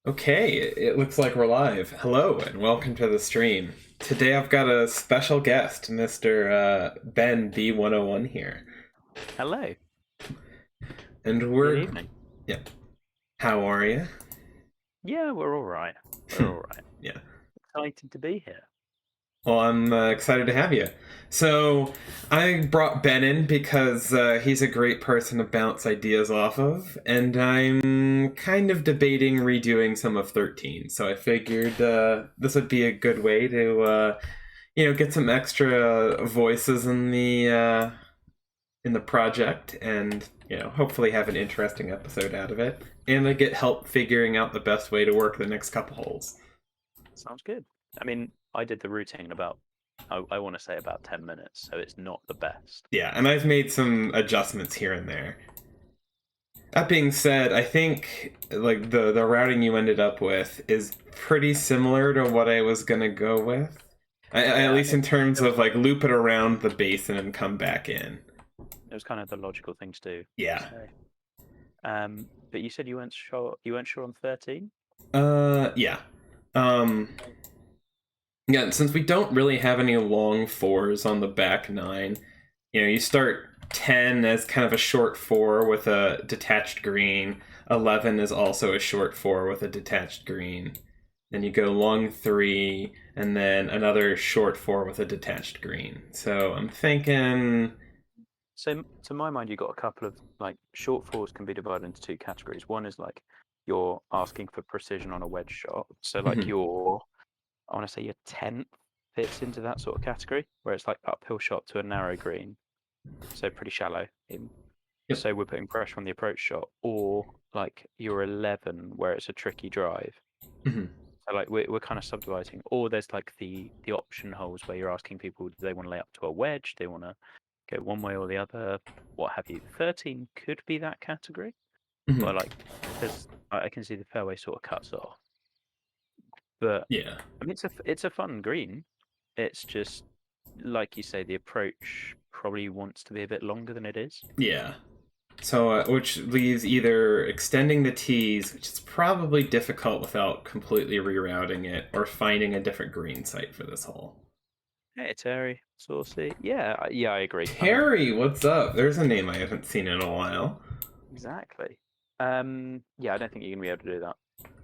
Okay, it looks like we're live. Hello and welcome to the stream. Today I've got a special guest, Mr. Ben B101 here. Hello. And Good we're, evening. yeah, how are you? Yeah, we're all right. We're all right. Yeah. Excited to be here. Well, I'm excited to have you. So, I brought Ben in because he's a great person to bounce ideas off of, and I'm kind of debating redoing some of 13. So I figured this would be a good way to, get some extra voices in the project, and hopefully have an interesting episode out of it, and I get help figuring out the best way to work the next couple holes. Sounds good. I mean, I did the routing in I want to say about 10 minutes, so it's not the best. Yeah, and I've made some adjustments here and there. That being said, I think like the routing you ended up with is pretty similar to what I was gonna go with. At Yeah, least in terms it was of like loop it around the basin and come back in. it was kind of the logical thing to do. Yeah. So, but you said you weren't sure. You weren't sure on 13. Yeah. Um. Yeah. Since we don't really have any long fours on the back nine, you start 10 as kind of a short four with a detached green. 11 is also a short four with a detached green. Then you go long three, and then another short four with a detached green. So I'm thinking, So, to my mind, you got a couple of like short fours can be divided into two categories. One is like you're asking for precision on a wedge shot. So, like I want to say your 10th fits into that sort of category, where it's like uphill shot to a narrow green, so pretty shallow. yep. So we're putting pressure on the approach shot, or like your 11, where it's a tricky drive. Mhm. So like we're kind of subdividing, or there's like the option holes where you're asking people, do they want to lay up to a wedge? Do they want to go one way or the other? What have you? 13 could be that category, Mhm. but like because I can see the fairway sort of cuts off. But Yeah. I mean, it's a fun green. It's just like you say, the approach probably wants to be a bit longer than it is. Yeah. So, which leaves either extending the tees, which is probably difficult without completely rerouting it, or finding a different green site for this hole. Hey, Terry, saucy. Yeah, yeah, I agree. I think Terry, what's up? There's a name I haven't seen in a while. exactly. Yeah, I don't think you're gonna be able to do that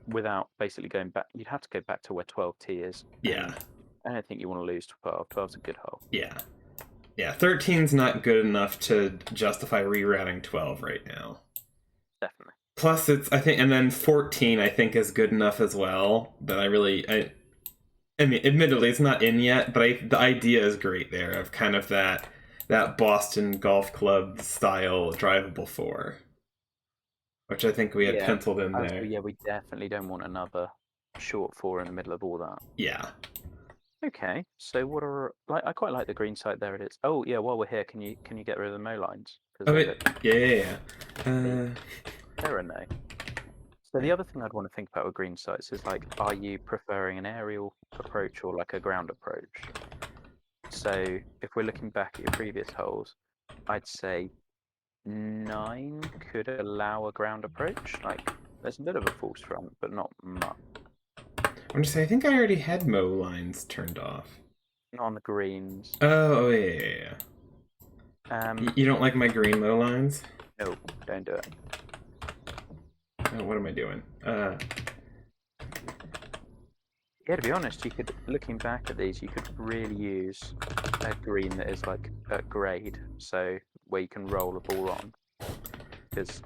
without basically going back. You'd have to go back to where 12T is, Yeah. and I don't think you want to lose 12. 12's a good hole. Yeah. Yeah. 13's not good enough to justify rerouting 12 right now. Definitely. Plus, it's I think, and then 14 I think is good enough as well. But I mean, admittedly, it's not in yet, but the idea is great there of kind of that Boston Golf Club style drivable four, which I think we had Yeah. penciled in Oh, so there. yeah, we definitely don't want another short four in the middle of all that. Yeah. Okay, so what are like? I quite like the green site. There it is. Oh yeah, while we're here, can you get rid of the mow lines because Oh they're a wait. bit Yeah. Yeah. Yeah. they're a no. So the other thing I'd want to think about with green sites is like, are you preferring an aerial approach or like a ground approach? So if we're looking back at your previous holes, I'd say 9 could allow a ground approach. Like there's a bit of a false front, but not much. I'm gonna say I think I already had mow lines turned off. Not on the greens. Oh yeah. Yeah, yeah. Um, You don't like my green mow lines? no, don't do it. Oh, what am I doing? Yeah, to be honest, you could, looking back at these, you could really use a green that is like at grade, so where you can roll a ball on. Because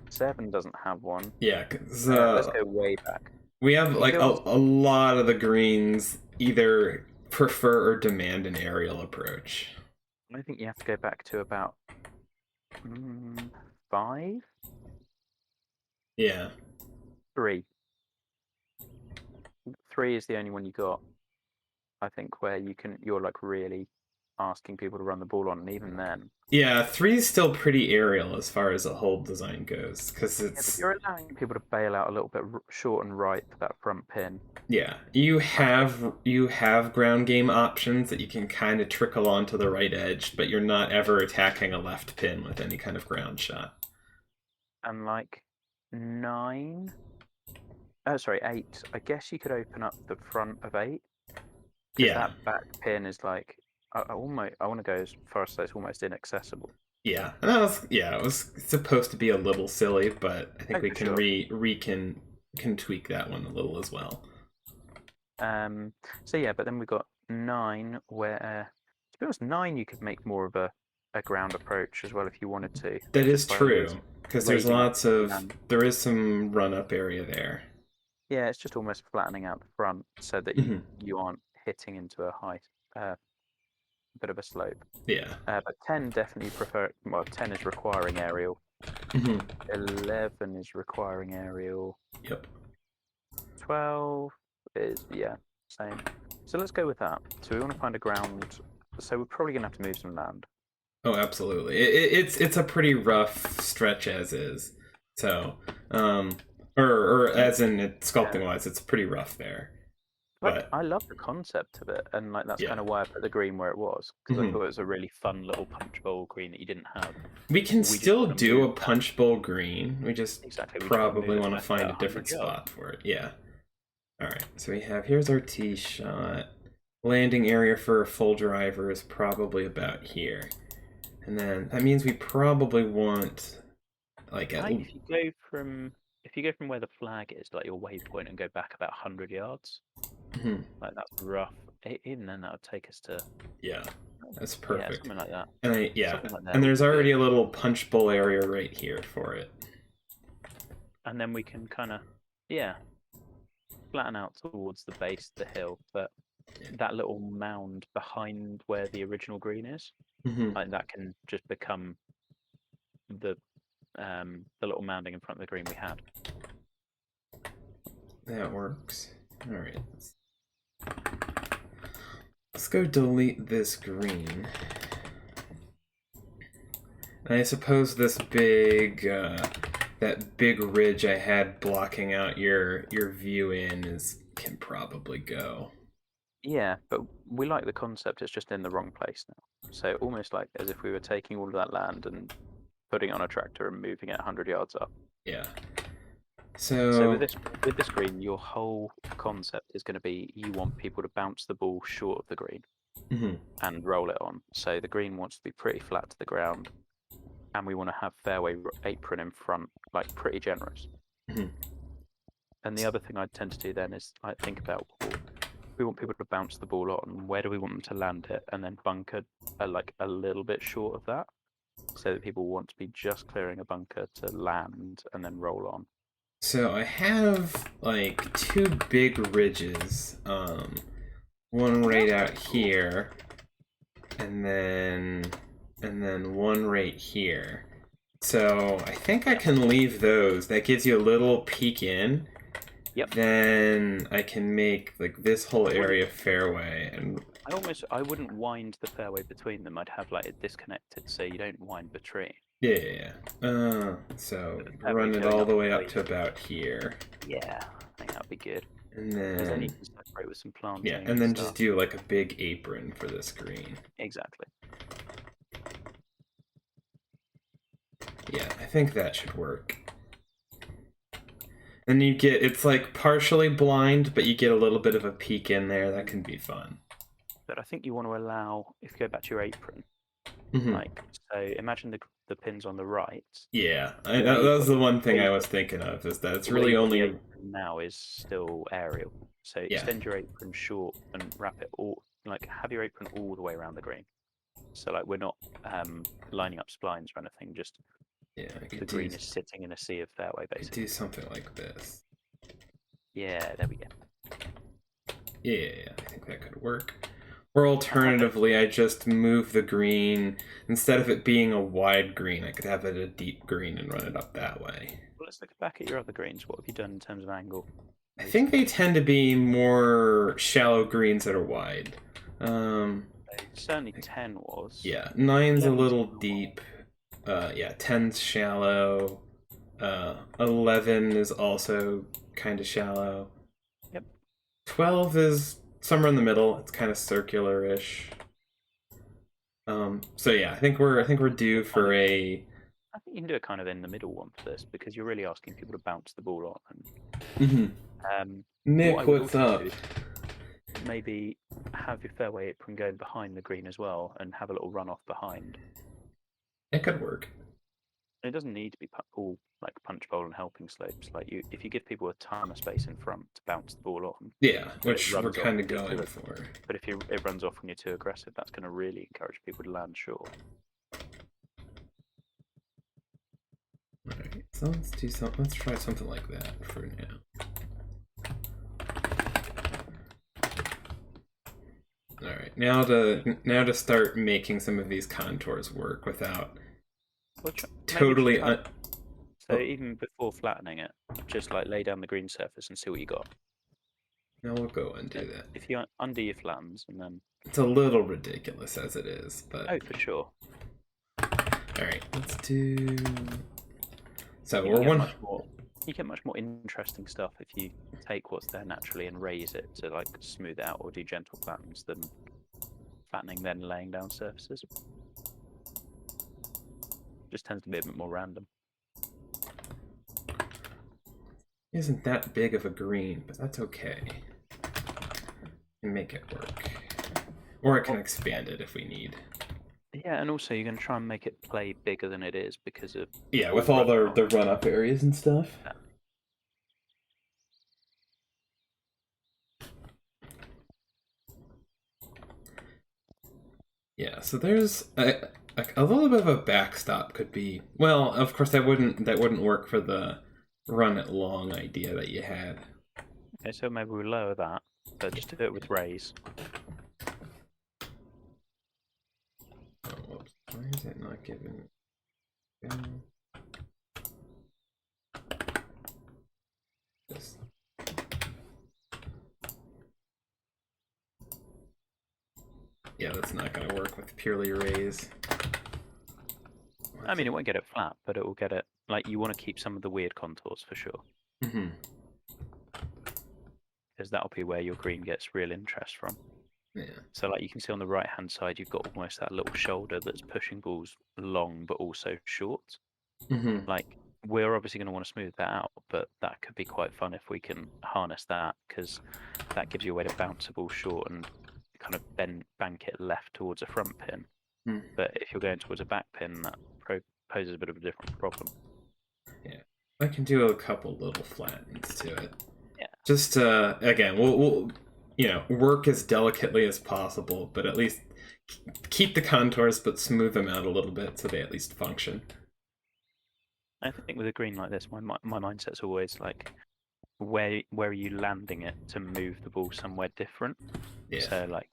7 doesn't have one. Yeah, because Let's go way back. we have You can like go on. a lot of the greens either prefer or demand an aerial approach. I think you have to go back to about 5, Yeah. 3. 3 is the only one you got. I think where you're like really asking people to run the ball on, and even then, Yeah, three is still pretty aerial as far as the hold design goes, because yeah, but it's you're allowing people to bail out a little bit short and right for that front pin. yeah. You have ground game options that you can kind of trickle onto the right edge, but you're not ever attacking a left pin with any kind of ground shot. And like 9 Oh, sorry, 8. I guess you could open up the front of 8 because Yeah, that back pin is like I want to go as far as to say it's almost inaccessible. yeah, and that was yeah. It was supposed to be a little silly, but I think Oh, we for can sure. can tweak that one a little as well. So yeah, but then we've got 9 where, to be honest, 9 you could make more of a ground approach as well if you wanted to, That is just by true because there's raising up lots of land. there is some run up area there. Yeah, it's just almost flattening out the front so that you Hmm. you aren't hitting into a high bit of a slope. Yeah. But 10 definitely prefer. Well, 10 is requiring aerial. Hmm. 11 is requiring aerial. Yep. 12 is, yeah, same. So let's go with that. So we want to find a ground. So we're probably gonna have to move some land. Oh, absolutely. It's a pretty rough stretch as is. So, or as in it, Yeah. sculpting wise, it's pretty rough there. Like, But I love the concept of it, and like that's yeah. kind of why I put the green where it was, because I Hmm. thought it was a really fun little punch bowl green that you didn't have. We can We just still want to do move a that. punch bowl green. We just Exactly. We just want to move probably it want to back find about a different 100 yards. spot for it. Yeah. All right. So we have here's our tee shot. Landing area for a full driver is probably about here. And then that means we probably want like at Like if you go from where the flag is, like your waypoint, and go back about 100 yards, mhm, like that's rough. Even then, that would take us to, yeah, that's yeah, perfect. something like that. And yeah, Something like and that would there's be good. already a little punch bowl area right here for it. And then we can kind of, yeah, flatten out towards the base of the hill, but that little mound behind where the original green is, Hmm. like that can just become the little mounding in front of the green we had. That works. All right. Let's go delete this green. And I suppose this big, that big ridge I had blocking out your view in can probably go. Yeah, but we like the concept. It's just in the wrong place now. So almost like as if we were taking all of that land and putting it on a tractor and moving it 100 yards up. Yeah. So So, with this green, your whole concept is going to be you want people to bounce the ball short of the green mhm. and roll it on. So the green wants to be pretty flat to the ground, and we want to have fairway apron in front, like pretty generous. Mhm. And the other thing I tend to do then is I think about, well, we want people to bounce the ball on. Where do we want them to land it, and then bunker like a little bit short of that, so that people want to be just clearing a bunker to land and then roll on. So I have like two big ridges. One right out here, and then one right here. So I think I can leave those. That gives you a little peek in. Yep. Then I can make like this whole area fairway, and I wouldn't wind the fairway between them. I'd have like it disconnected so you don't wind the tree. so But the fairway run it going all up the the way up way. to about here, Yeah, I think that'd be good. and Because then you then can separate with some planting yeah, and and then just stuff. do like a big apron for this green. Exactly. Yeah, I think that should work. And you get it's like partially blind, but you get a little bit of a peek in there. That can be fun. But I think you want to allow, if you go back to your apron, Hmm. like, so imagine the pins on the right. Yeah, Where that you've was got the one thing the I was thinking of, is that it's where really you've got the only apron now is still aerial. So yeah. extend your apron short and wrap it all, like have your apron all the way around the green. So like we're not lining up splines or anything, just Yeah, I the could do green is sitting in a sea of fairway I could do basically. something like this. Yeah, there we go. Yeah, I think that could work. Or And have it, alternatively, I just move the green instead of it being a wide green. I could have it a deep green and run it up that way. well, let's look back at your other greens. What have you done in terms of angle I think recently? they tend to be more shallow greens that are wide. Certainly 10 was. Yeah, nine's a 11's little not. deep. Yeah, ten's shallow. 11 is also kind of shallow. Yep. 12 is somewhere in the middle. It's kind of circular-ish. So yeah, I think we're due for a I think you can do it kind of in the middle one for this because you're really asking people to bounce the ball on. Mm-hmm. And what I Nick, would what's also up? do is maybe have your fairway apron going behind the green as well, and have a little run off behind. It could work. And it doesn't need to be all like punch bowl and helping slopes. Like if you give people a ton of space in front to bounce the ball on, Yeah, but it which we're runs off kind of when you're going too, for. but if it runs off when you're too aggressive, that's going to really encourage people to land short. Alright, so let's do something. Let's try something like that for now. Alright, now to start making some of these contours work without totally So even before flattening it, just like lay down the green surface and see what you got. Now we'll go and do that. If you undo your flattens and then... It's a little ridiculous as it is, but... Oh, for sure. Alright, let's do... So You we're one... You get much more interesting stuff if you take what's there naturally and raise it to like smooth it out or do gentle flattens than flattening then laying down surfaces. Just tends to be a bit more random. Isn't that big of a green, but that's okay. And make it work. Or I can expand it if we need. Yeah, and also you're going to try and make it play bigger than it is because of... Yeah, with all the run-up areas and stuff. Yeah. Yeah, so there's a little bit of a backstop could be... Well, of course that wouldn't work for the run it long idea that you had. Okay, so maybe we lower that, but just do it with raise. Oh, whoops. Why is it not giving... This. Yeah, that's not going to work with purely raise. I mean, it won't get it flat, but it will get it... Like, you want to keep some of the weird contours for sure. Mm-hmm. Because that'll be where your green gets real interest from. Yeah. So, like, you can see on the right-hand side, you've got almost that little shoulder that's pushing balls long, but also short. Mm-hmm. Like, we're obviously going to want to smooth that out, but that could be quite fun if we can harness that, because that gives you a way to bounce a ball short and kind of bank it left towards a front pin. Mm. But if you're going towards a back pin, that poses a bit of a different problem. Yeah, I can do a couple little flattens to it. Yeah. Just again, we'll work as delicately as possible, but at least keep the contours, but smooth them out a little bit so they at least function. I think with a green like this, my mindset's always like, where are you landing it to move the ball somewhere different? Yeah. So like,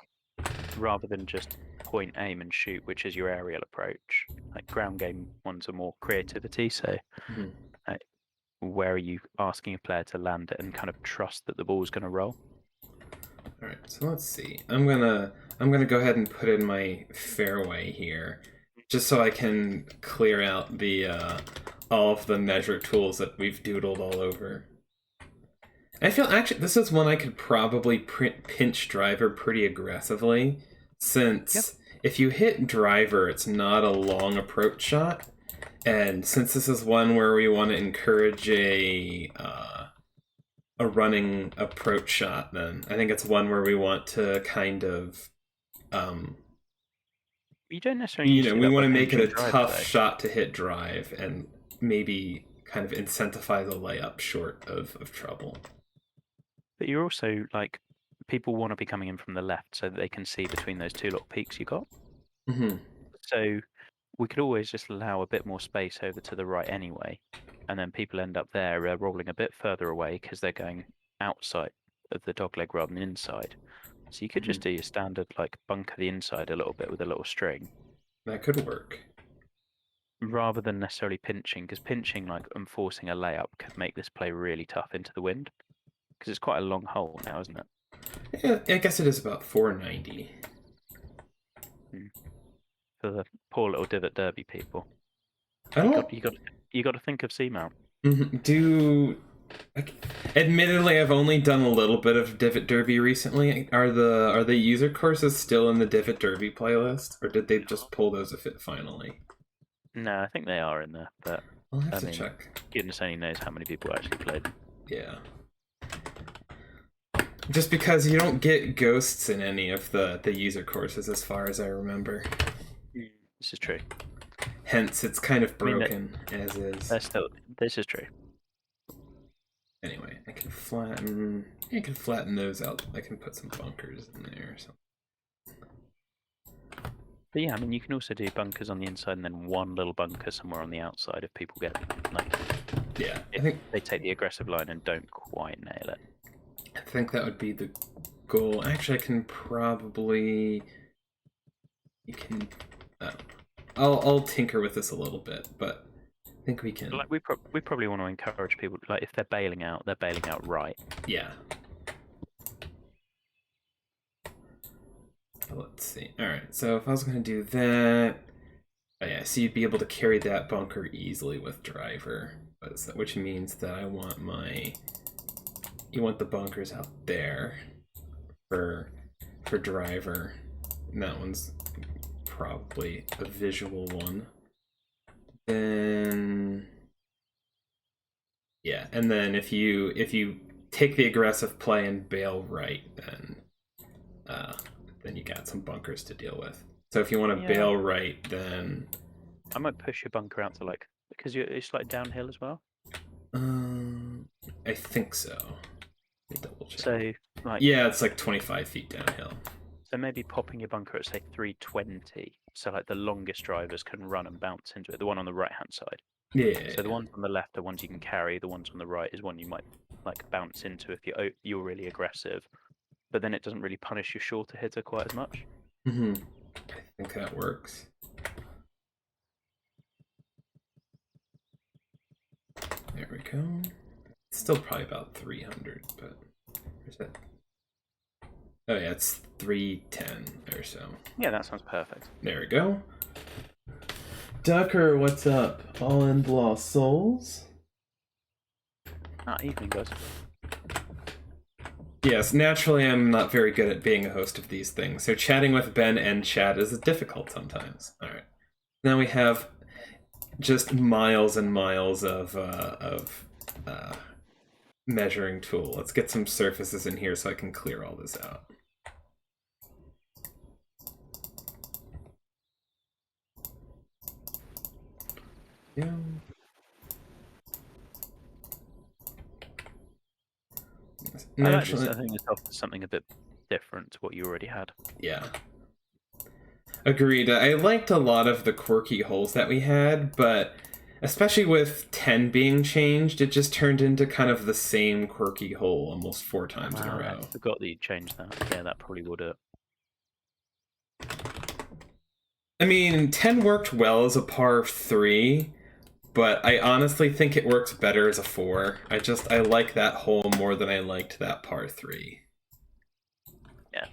rather than just point, aim, and shoot, which is your aerial approach, like ground game ones are more creativity. So, where are you asking a player to land it and kind of trust that the ball's going to roll? All right, so let's see. I'm gonna go ahead and put in my fairway here, just so I can clear out the all of the measure tools that we've doodled all over. I feel actually this is one I could probably pinch driver pretty aggressively, since if you hit driver, it's not a long approach shot, and since this is one where we want to encourage a running approach shot, then I think it's one where we want to kind of you don't necessarily we want to make it a tough shot to hit drive and maybe kind of incentivize a layup short of trouble. But you're also like, people want to be coming in from the left so that they can see between those two little peaks you got. Mm-hmm. So we could always just allow a bit more space over to the right anyway, and then people end up there rolling a bit further away because they're going outside of the dogleg rather than inside. So you could just do your standard like bunker the inside a little bit with a little string. That could work. Rather than necessarily pinching, because pinching like and forcing a layup could make this play really tough into the wind. Because it's quite a long hole now, isn't it? Yeah, I guess it is about 490. For the poor little divot derby people. You got to think of seamount. Admittedly, I've only done a little bit of divot derby recently. Are the user courses still in the divot derby playlist, or did they just pull those finally? No, I think they are in there, but I'll have I to mean, check. goodness only knows how many people actually played them. Yeah. Just because you don't get ghosts in any of the user courses, as far as I remember. This is true. Hence, it's kind of I mean, broken as is. they're still. This is true. Anyway, I can flatten those out. I can put some bunkers in there or something. But yeah, I mean, you can also do bunkers on the inside and then one little bunker somewhere on the outside if people get like. Yeah, if I think they take the aggressive line and don't quite nail it. I think that would be the goal. Actually, I can probably. You can. I'll tinker with this a little bit, but I think we can. Like we probably want to encourage people. Like if they're bailing out right. Yeah. Let's see. All right. So if I was going to do that, oh yeah, so you'd be able to carry that bunker easily with driver, which means that I want you want the bunkers out there for driver, and that one's probably a visual one. Then yeah, and then if you take the aggressive play and bail right, then you got some bunkers to deal with. So if you want to bail right, then I might push your bunker out to like because it's like downhill as well. I think so. Let me double check. So like yeah, it's like 25 feet downhill. So maybe popping your bunker at say 320, so like the longest drivers can run and bounce into it. The one on the right hand side. Yeah. So the ones on the left are ones you can carry. The ones on the right is one you might like bounce into if you're really aggressive. But then it doesn't really punish your shorter hitter quite as much. I think that works. There we go. It's still probably about 300, but where's that? Oh yeah, it's 310 or so. Yeah, that sounds perfect. There we go. Ducker, what's up? All in Lost Souls? Evening, guys. Yes, naturally I'm not very good at being a host of these things, so chatting with Ben and chat is difficult sometimes. Alright. Now we have just miles and miles of measuring tool. Let's get some surfaces in here so I can clear all this out. Yeah. Naturally, I think this offers something a bit different to what you already had. Yeah. Agreed. I liked a lot of the quirky holes that we had, but especially with 10 being changed, it just turned into kind of the same quirky hole almost 4 times in a row. I forgot that you changed that. Yeah, that probably would have. I mean, 10 worked well as a par 3, but I honestly think it works better as a 4. I like that hole more than I liked that par 3. Yeah.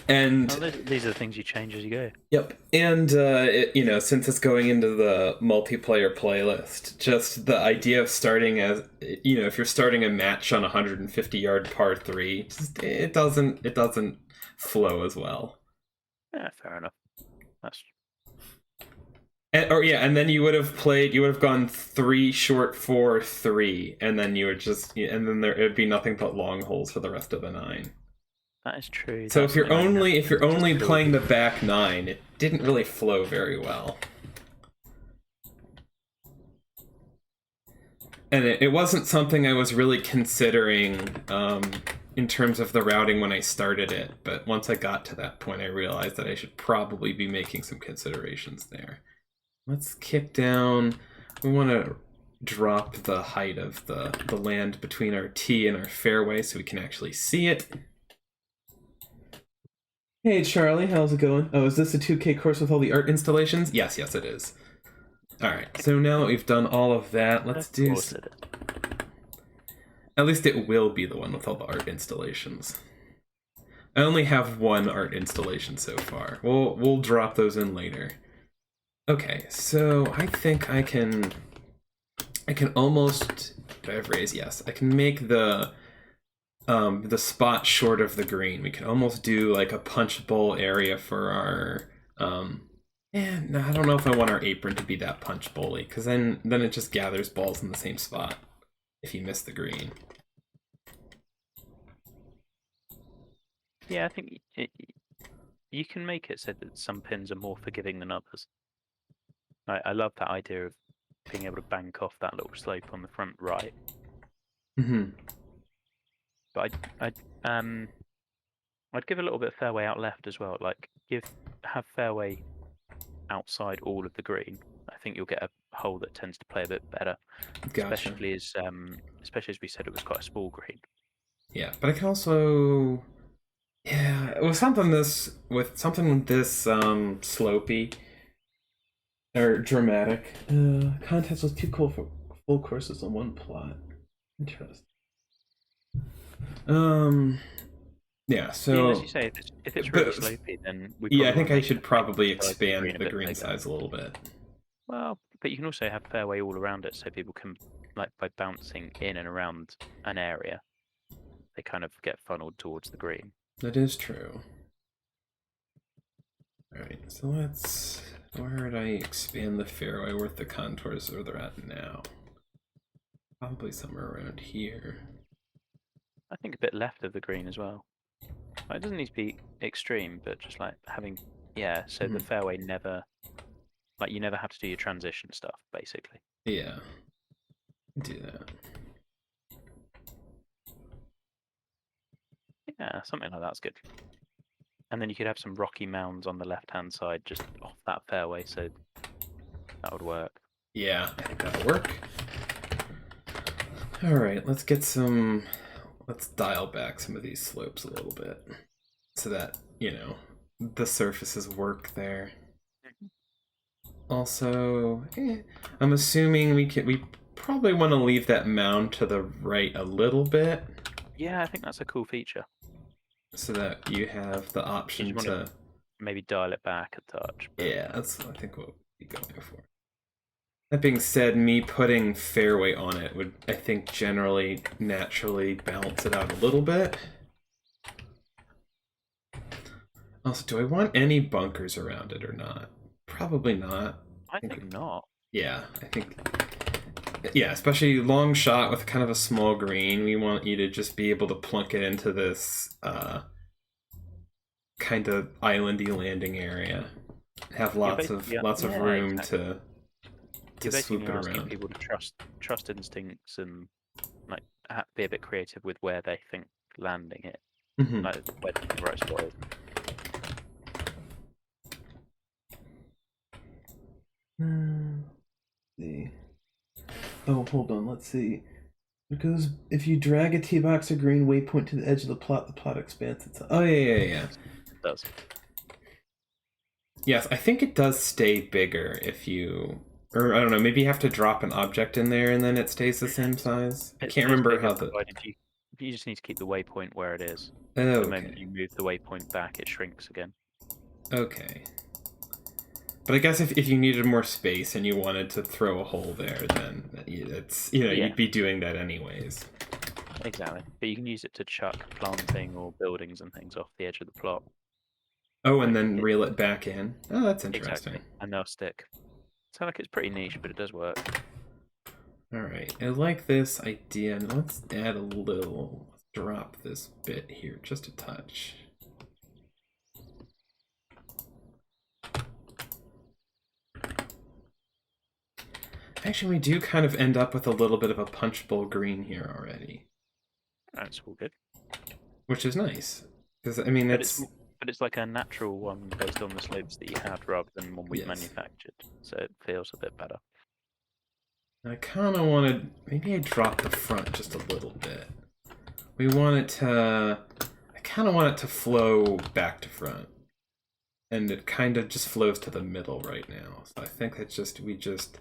And these are the things you change as you go. Yep. And since it's going into the multiplayer playlist, just the idea of starting as if you're starting a match on a 150-yard par 3, it doesn't flow as well. Yeah, fair enough. That's and then you would have gone 3 short 4 3, and then you would it would be nothing but long holes for the rest of the 9. That is true. So if you're only playing the back 9, it didn't really flow very well. And it wasn't something I was really considering in terms of the routing when I started it, but once I got to that point, I realized that I should probably be making some considerations there. Let's kick down. We want to drop the height of the land between our tee and our fairway so we can actually see it. Hey Charlie, how's it going? Oh, is this a 2K course with all the art installations? Yes, it is. Alright, so now that we've done all of that, let's do... At least it will be the one with all the art installations. I only have 1 art installation so far. We'll drop those in later. Okay, so I think I can almost... Do I have raise? Yes. I can make the spot short of the green. We can almost do like a punch bowl area for our Yeah, no, I don't know if I want our apron to be that punch bowly, because then it just gathers balls in the same spot if you miss the green. Yeah, I think you can make it so that some pins are more forgiving than others. I love that idea of being able to bank off that little slope on the front right. Mm-hmm. But I'd give a little bit of fairway out left as well. Like have fairway outside all of the green. I think you'll get a hole that tends to play a bit better, Gotcha. especially as we said it was quite a small green. Yeah, but I can also, yeah, with something this slopey or dramatic. Contest was too cool for full courses on one plot. Interesting. Yeah. Yeah, as you So, say, if it's really but slopey, then we yeah, I probably want think to I make should probably the size of the expand green a the bit green bigger. size a little bit. Well, but you can also have fairway all around it, so people can, like, by bouncing in and around an area, they kind of get funneled towards the green. That is true. All right, so let's. Where would I expand the fairway where the contours are they're at now? Probably somewhere around here. I think a bit left of the green as well. It doesn't need to be extreme, but just like having, yeah, so the fairway never, like, you never have to do your transition stuff, basically. Yeah. Do that. Yeah, something like that's good. And then you could have some rocky mounds on the left-hand side, just off that fairway, so that would work. Yeah, I think that'll work. All right, let's get some. Let's dial back some of these slopes a little bit, so that the surfaces work there. Also, I'm assuming we probably want to leave that mound to the right a little bit, Yeah, I think that's a cool feature. so that you have the You option just want to. to maybe dial it back a touch. But Yeah, that's I think what we're going for. That being said, me putting fairway on it would, I think, generally, naturally balance it out a little bit. Also, do I want any bunkers around it or not? Probably not. I think not. Yeah, I think. Yeah, especially long shot with kind of a small green. We want you to just be able to plunk it into this kind of islandy landing area. Have lots of room exactly. to You're basically swoop it asking around. people to trust instincts and like be a bit creative with where they think landing it, Mm-hmm. like where the right spot is. See. Oh, hold on. Let's see. It goes if you drag a tee box or green waypoint to the edge of the plot expands itself. Oh yeah. It does. Yes, I think it does stay bigger if you, or I don't know, maybe you have to drop an object in there and then it stays the same size. I can't remember how the. You just need to keep the waypoint where it is. Oh, The moment you move the waypoint back, it shrinks again. Okay. But I guess if you needed more space and you wanted to throw a hole there, then it's you'd be doing that anyways. Exactly. But you can use it to chuck planting or buildings and things off the edge of the plot. Oh, and then reel it back in. Oh, that's interesting. Exactly. And they'll stick. So like it's pretty niche, but it does work. All right, I like this idea. And let's add a little. Let's drop this bit here just a touch. Actually, we do kind of end up with a little bit of a punch bowl green here already. That's all good. Which is nice. Because, I mean, it's like a natural one based on the slopes that you had rather than one we've manufactured. So it feels a bit better. I kind of wanted... Maybe I dropped the front just a little bit. We want it to... I kind of want it to flow back to front. And it kind of just flows to the middle right now. So I think that's just... We just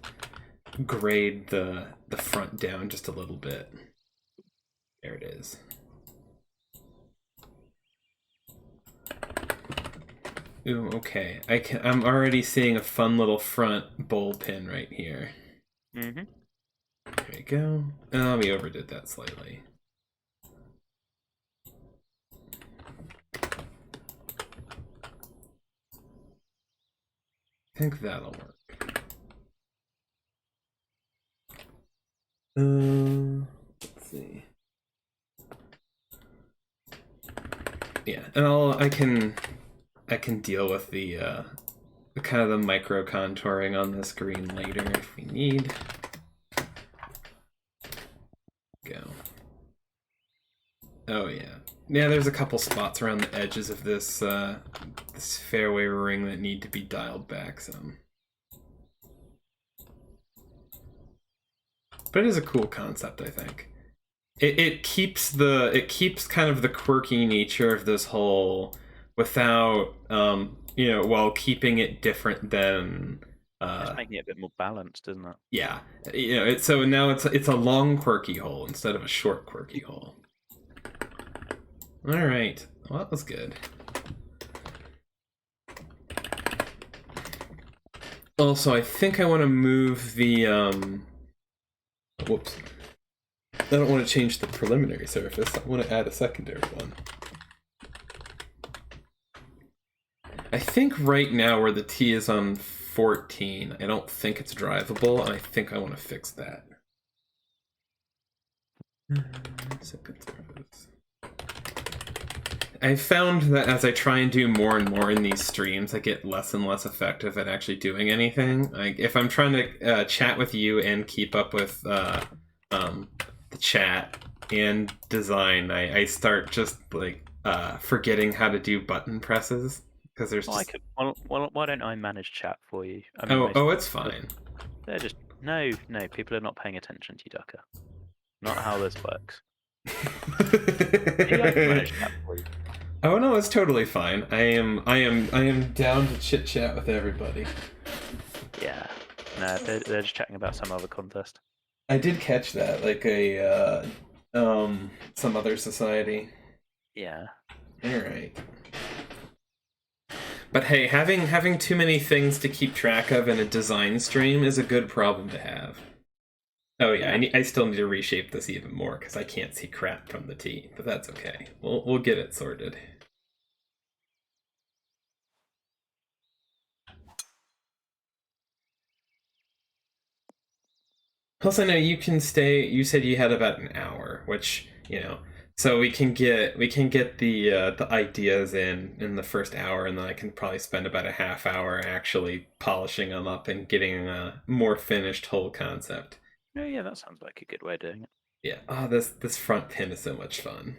grade the front down just a little bit. There it is. Ooh, okay. I'm already seeing a fun little front bowl pin right here. Mm-hmm. There we go. Oh, we overdid that slightly. think that'll work. Let's see. Yeah, and I can deal with the kind of the micro contouring on this green later if we need. Go. Oh yeah. Yeah, there's a couple spots around the edges of this this fairway ring that need to be dialed back some. But it is a cool concept, I think. It keeps kind of the quirky nature of this hole without while keeping it different than Just making it a bit more balanced, isn't it? yeah. So now it's a long quirky hole instead of a short quirky hole. All right. Well, that was good. Also, I think I want to move the whoops. I don't want to change the preliminary surface. I want to add a secondary one. I think right now where the tee is on 14, I don't think it's drivable, and I think I want to fix that. Second surface. I found that as I try and do more and more in these streams, I get less and less effective at actually doing anything. Like if I'm trying to chat with you and keep up with the chat and design, I start just like forgetting how to do button presses because there's just... well, why don't I manage chat for you? I mean, it's fine. They're just no, people are not paying attention to you, Ducker. Not how this works. Oh no, it's totally fine. I am down to chit chat with everybody. Yeah, no, they're just chatting about some other contest. I did catch that, like some other society. Yeah. All right. But hey, having too many things to keep track of in a design stream is a good problem to have. Oh yeah, I still need to reshape this even more because I can't see crap from the tee, but that's okay. We'll get it sorted. Plus, I know you can stay. You said you had about an hour, which so we can get the ideas in the first hour, and then I can probably spend about a half hour actually polishing them up and getting a more finished whole concept. Oh yeah, that sounds like a good way of doing it. Yeah. Oh, this front pin is so much fun.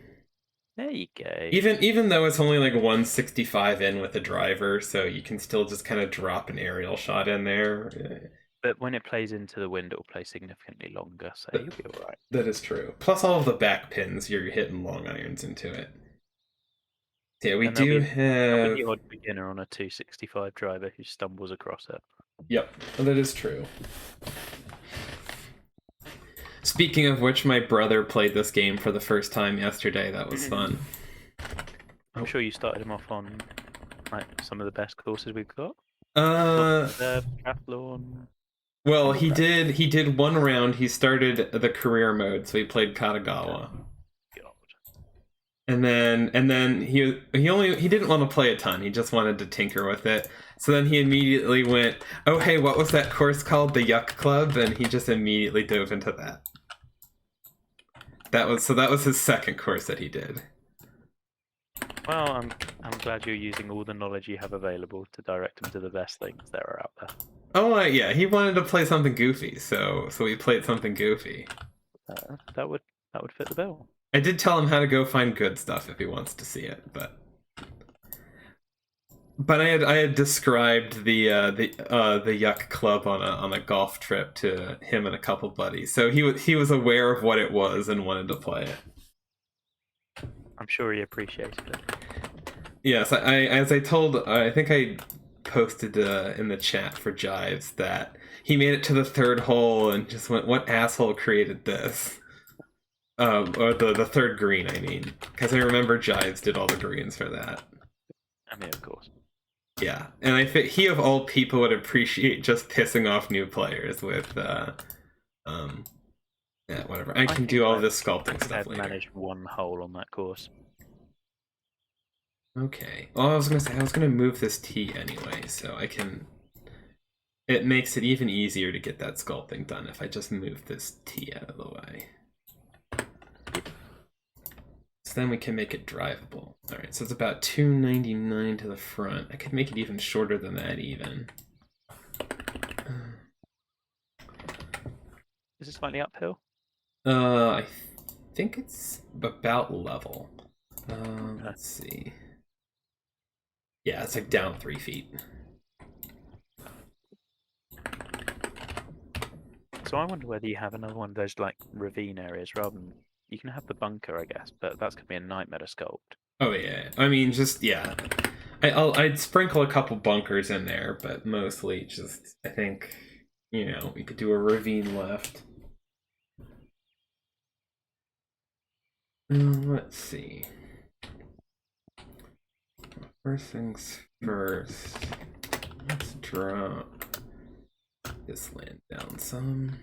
There you go. Even though it's only like 165 in with a driver, so you can still just kind of drop an aerial shot in there. But when it plays into the wind, it'll play significantly longer, so you'll be all right. That is true. Plus all of the back pins, you're hitting long irons into it. Yeah, we do have the odd beginner on a 265 driver who stumbles across it. Yep, that is true. Speaking of which, my brother played this game for the first time yesterday. That was fun. I'm sure you started him off on like some of the best courses we've got. Triathlon. Well, he did one round. He started the career mode, so he played Katagawa. God. And then he didn't want to play a ton. He just wanted to tinker with it. So then he immediately went, "Oh hey, what was that course called? The Yuck Club?" And he just immediately dove into that. That was his second course that he did. Well, I'm glad you're using all the knowledge you have available to direct him to the best things that are out there. Oh yeah, he wanted to play something goofy, so we played something goofy. That would fit the bill. I did tell him how to go find good stuff if he wants to see it, but I had described the Yuck Club on a golf trip to him and a couple buddies, so he was aware of what it was and wanted to play it. I'm sure he appreciated it. Yes, I think I posted in the chat for Jives that he made it to the third hole and just went, "What asshole created this?" Or the third green, I mean, because I remember Jives did all the greens for that. I mean, of course. Yeah, and I think he of all people would appreciate just pissing off new players with yeah, whatever. I can do all this sculpting stuff later. I've managed one hole on that course. Okay. Well, I was gonna say I was gonna move this tee anyway, so I can it makes it even easier to get that sculpting done if I just move this T out of the way. So then we can make it drivable. Alright, so it's about 299 to the front. I could make it even shorter than that even. Is it slightly uphill? I think it's about level. Okay. Let's see. Yeah, it's like down 3 feet. So I wonder whether you have another one of those like ravine areas rather than you can have the bunker, I guess, but that's gonna be a nightmare to sculpt. Oh yeah, I mean just yeah. I'd sprinkle a couple bunkers in there, but mostly just I think we could do a ravine left. Let's see. First things first. Let's drop this land down some.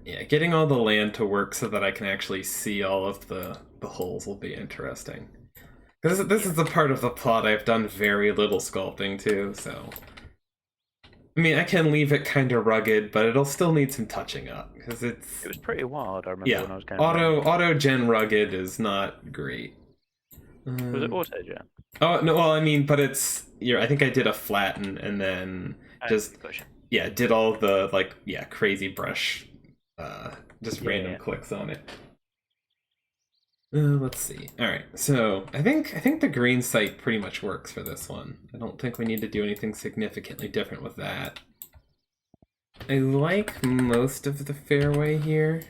Yeah, getting all the land to work so that I can actually see all of the holes will be interesting. This is the part of the plot I've done very little sculpting to, so... I mean, I can leave it kind of rugged, but it'll still need some touching up, because it's... It was pretty wild, I remember when I was going auto-gen rugged is not great. Was it auto-gen? Oh, no, well, I mean, but it's... I think I did a flatten, and then just... Yeah, did all the, like, crazy brush... just random clicks on it. Let's see. Alright, so I think the green site pretty much works for this one. I don't think we need to do anything significantly different with that. I like most of the fairway here.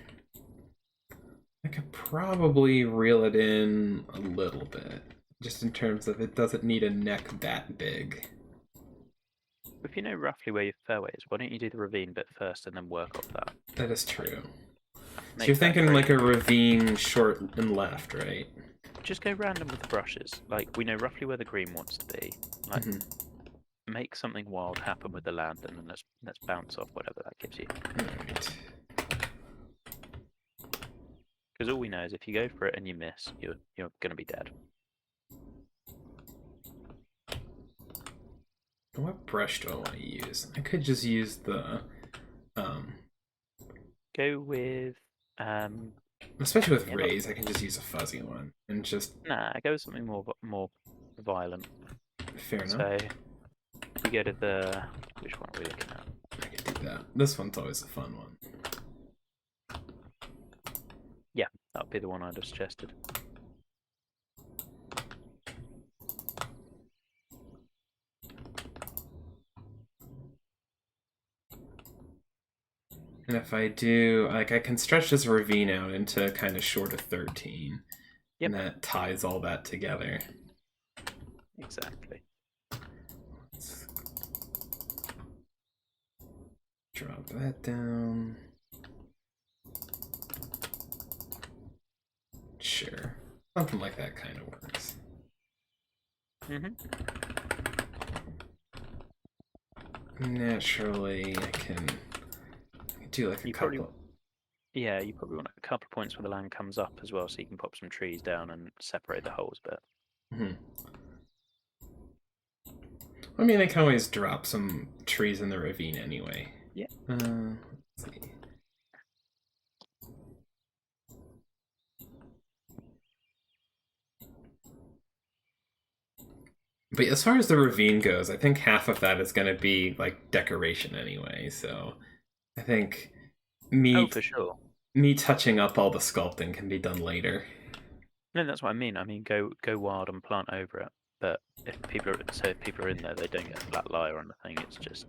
I could probably reel it in a little bit, just in terms of it doesn't need a neck that big. If you know roughly where your fairway is, why don't you do the ravine bit first and then work off that? That is true. So you're thinking like a ravine short and left, right? Just go random with the brushes. Like, we know roughly where the green wants to be. Like, make something wild happen with the land, and then let's bounce off whatever that gives you. Alright. Because all we know is if you go for it and you miss, you're gonna be dead. What brush do I want to use? I could just use the Go with especially with rays, I can just use a fuzzy one and just go with something more violent. Fair enough. So we go to the which one are we looking at? I could do that. This one's always a fun one. Yeah, that would be the one I'd have suggested. And if I do, like, I can stretch this ravine out into kind of short of 13. Yep. And that ties all that together. Exactly. Let's drop that down. Sure. Something like that kind of works. Naturally, I can do like a couple. You probably want a couple of points where the land comes up as well, so you can pop some trees down and separate the holes a bit. I mean, I can always drop some trees in the ravine anyway. Yeah. Let's see. But as far as the ravine goes, I think half of that is going to be like decoration anyway, so I think for sure. Me touching up all the sculpting can be done later. No, that's what I mean. I mean, go wild and plant over it. But if people are in there, they don't get a flat lie or anything. It's just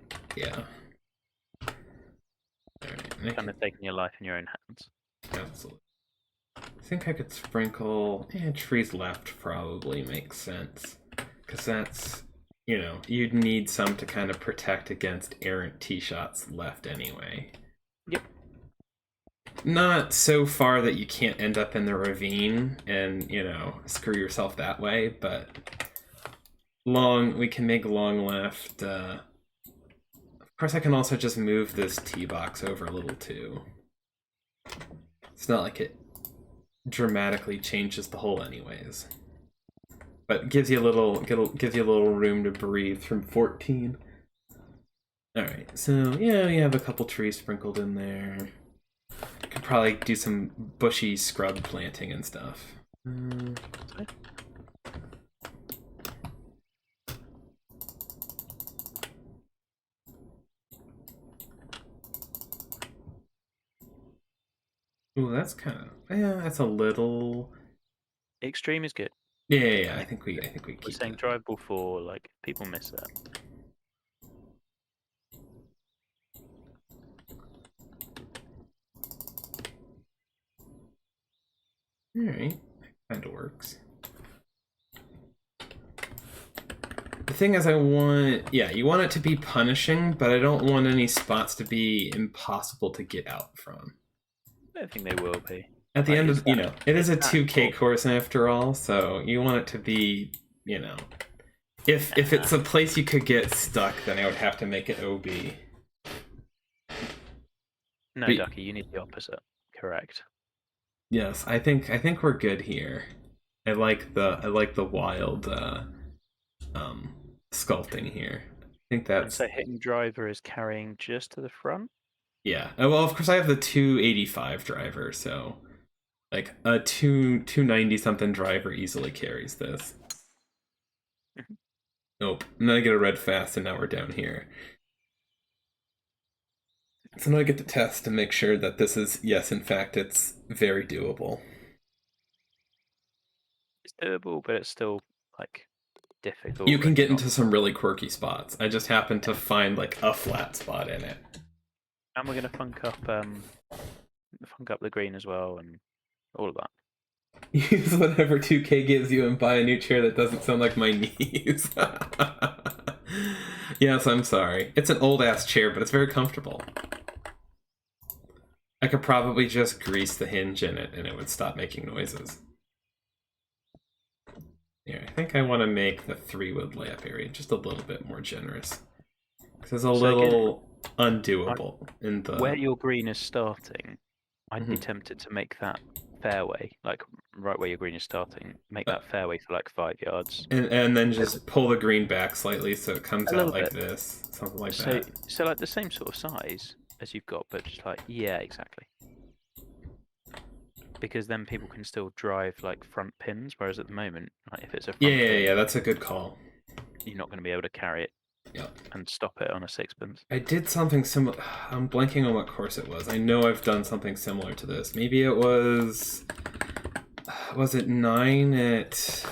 kind of taking your life in your own hands. Absolutely. I think I could sprinkle trees left. Probably makes sense because that's you'd need some to kind of protect against errant tee shots left anyway. Yep. Not so far that you can't end up in the ravine and, screw yourself that way, but we can make long left. Of course, I can also just move this tee box over a little too. It's not like it dramatically changes the hole anyways. But gives you a little room to breathe from 14. Alright, so yeah, you have a couple trees sprinkled in there. Could probably do some bushy scrub planting and stuff. Ooh, that's kind of that's a little. Extreme is good. Yeah. I think we We're keep saying that. drivable 4, like people miss that. All right, kind of works. The thing is, you want it to be punishing, but I don't want any spots to be impossible to get out from. I don't think they will be. At the Like, end it's of, it is a that 2K cool. course after all, so you want it to be, if it's a place you could get stuck, then I would have to make it OB. No, But, Ducky, you need the opposite. Correct. yes, I think we're good here. I like the wild sculpting here. I think And that's so hitting driver is carrying just to the front. yeah. Well, of course I have the 285 driver, so like a 290 something driver easily carries this. Nope. And then I get a red fast, and now we're down here. So now I get to test to make sure that this is, yes, in fact, it's very doable. It's doable, but it's still like difficult. You can And get not. into some really quirky spots. I just happened to find like a flat spot in it. And we're gonna funk up the green as well, and all of that. Use whatever 2K gives you and buy a new chair that doesn't sound like my knees. Yes, I'm sorry. It's an old ass chair, but it's very comfortable. I could probably just grease the hinge in it and it would stop making noises. Yeah, I think I want to make the 3-wood layup area just a little bit more generous. Because it's a little undoable in the... Where your green is starting, I'd be Mhm. tempted to make that fairway, like right where your green is starting, make that fairway for like 5 yards. And then just pull the green back slightly so it comes A out little like bit. this. Something like So, that. so like the same sort of size as you've got, but just like, yeah, exactly. Because then people can still drive like front pins, whereas at the moment, like if it's a front pin, Yeah, that's a good call. you're not going to be able to carry it Yeah. and stop it on a sixpence. I did something similar. I'm blanking on what course it was. I know I've done something similar to this. Maybe it was. Was it 9 at.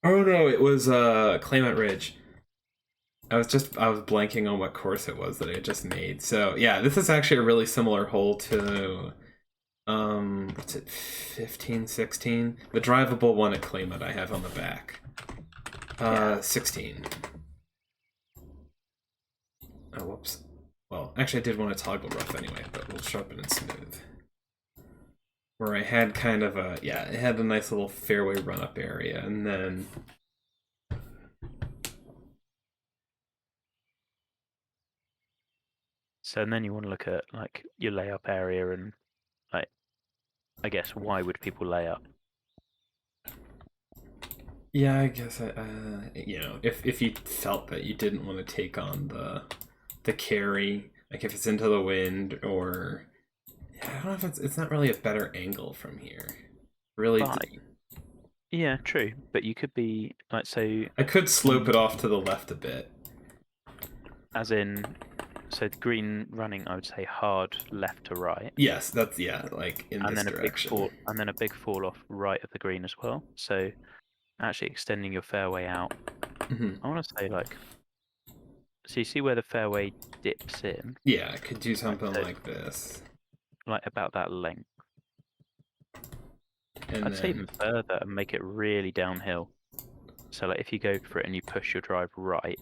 Oh no, it was Claymont Ridge. I was blanking on what course it was that I just made. So yeah, this is actually a really similar hole to what's it, 15, 16? The drivable one at Claymont I have on the back. 16. Oh, whoops. Well, actually I did want to toggle rough anyway, but we'll sharpen and smooth. Where I had kind of a, it had a nice little fairway run-up area, and then... So and then you want to look at like your layup area and like, I guess why would people lay up? Yeah, I guess if you felt that you didn't want to take on the carry, like if it's into the wind, or I don't know if it's not really a better angle from here. Really, Yeah, true. But you could be like, so I could slope it off to the left a bit. as in, so the green running, I would say hard left to right. Yes, that's like in And this then direction. and then a big fall off right of the green as well. So actually extending your fairway out. I want to say like, so you see where the fairway dips in? Yeah, I could do something like this. Like about that length. And I'd say even further and make it really downhill. So like if you go for it and you push your drive right,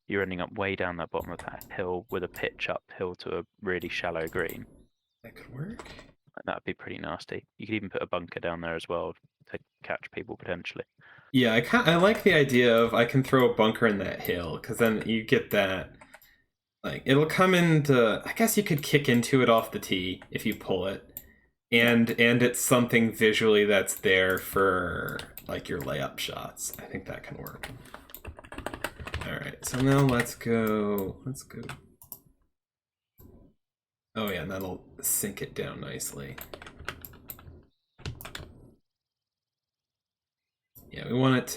you're ending up way down that bottom of that hill with a pitch uphill to a really shallow green. that could work. That'd be pretty nasty. You could even put a bunker down there as well to catch people potentially. Yeah, I like the idea of I can throw a bunker in that hill, because then you get that, like, it'll come into, I guess you could kick into it off the tee if you pull it, and it's something visually that's there for like your layup shots. I think that can work. All right, so now let's go. Oh yeah, and that'll sink it down nicely. Yeah, we want it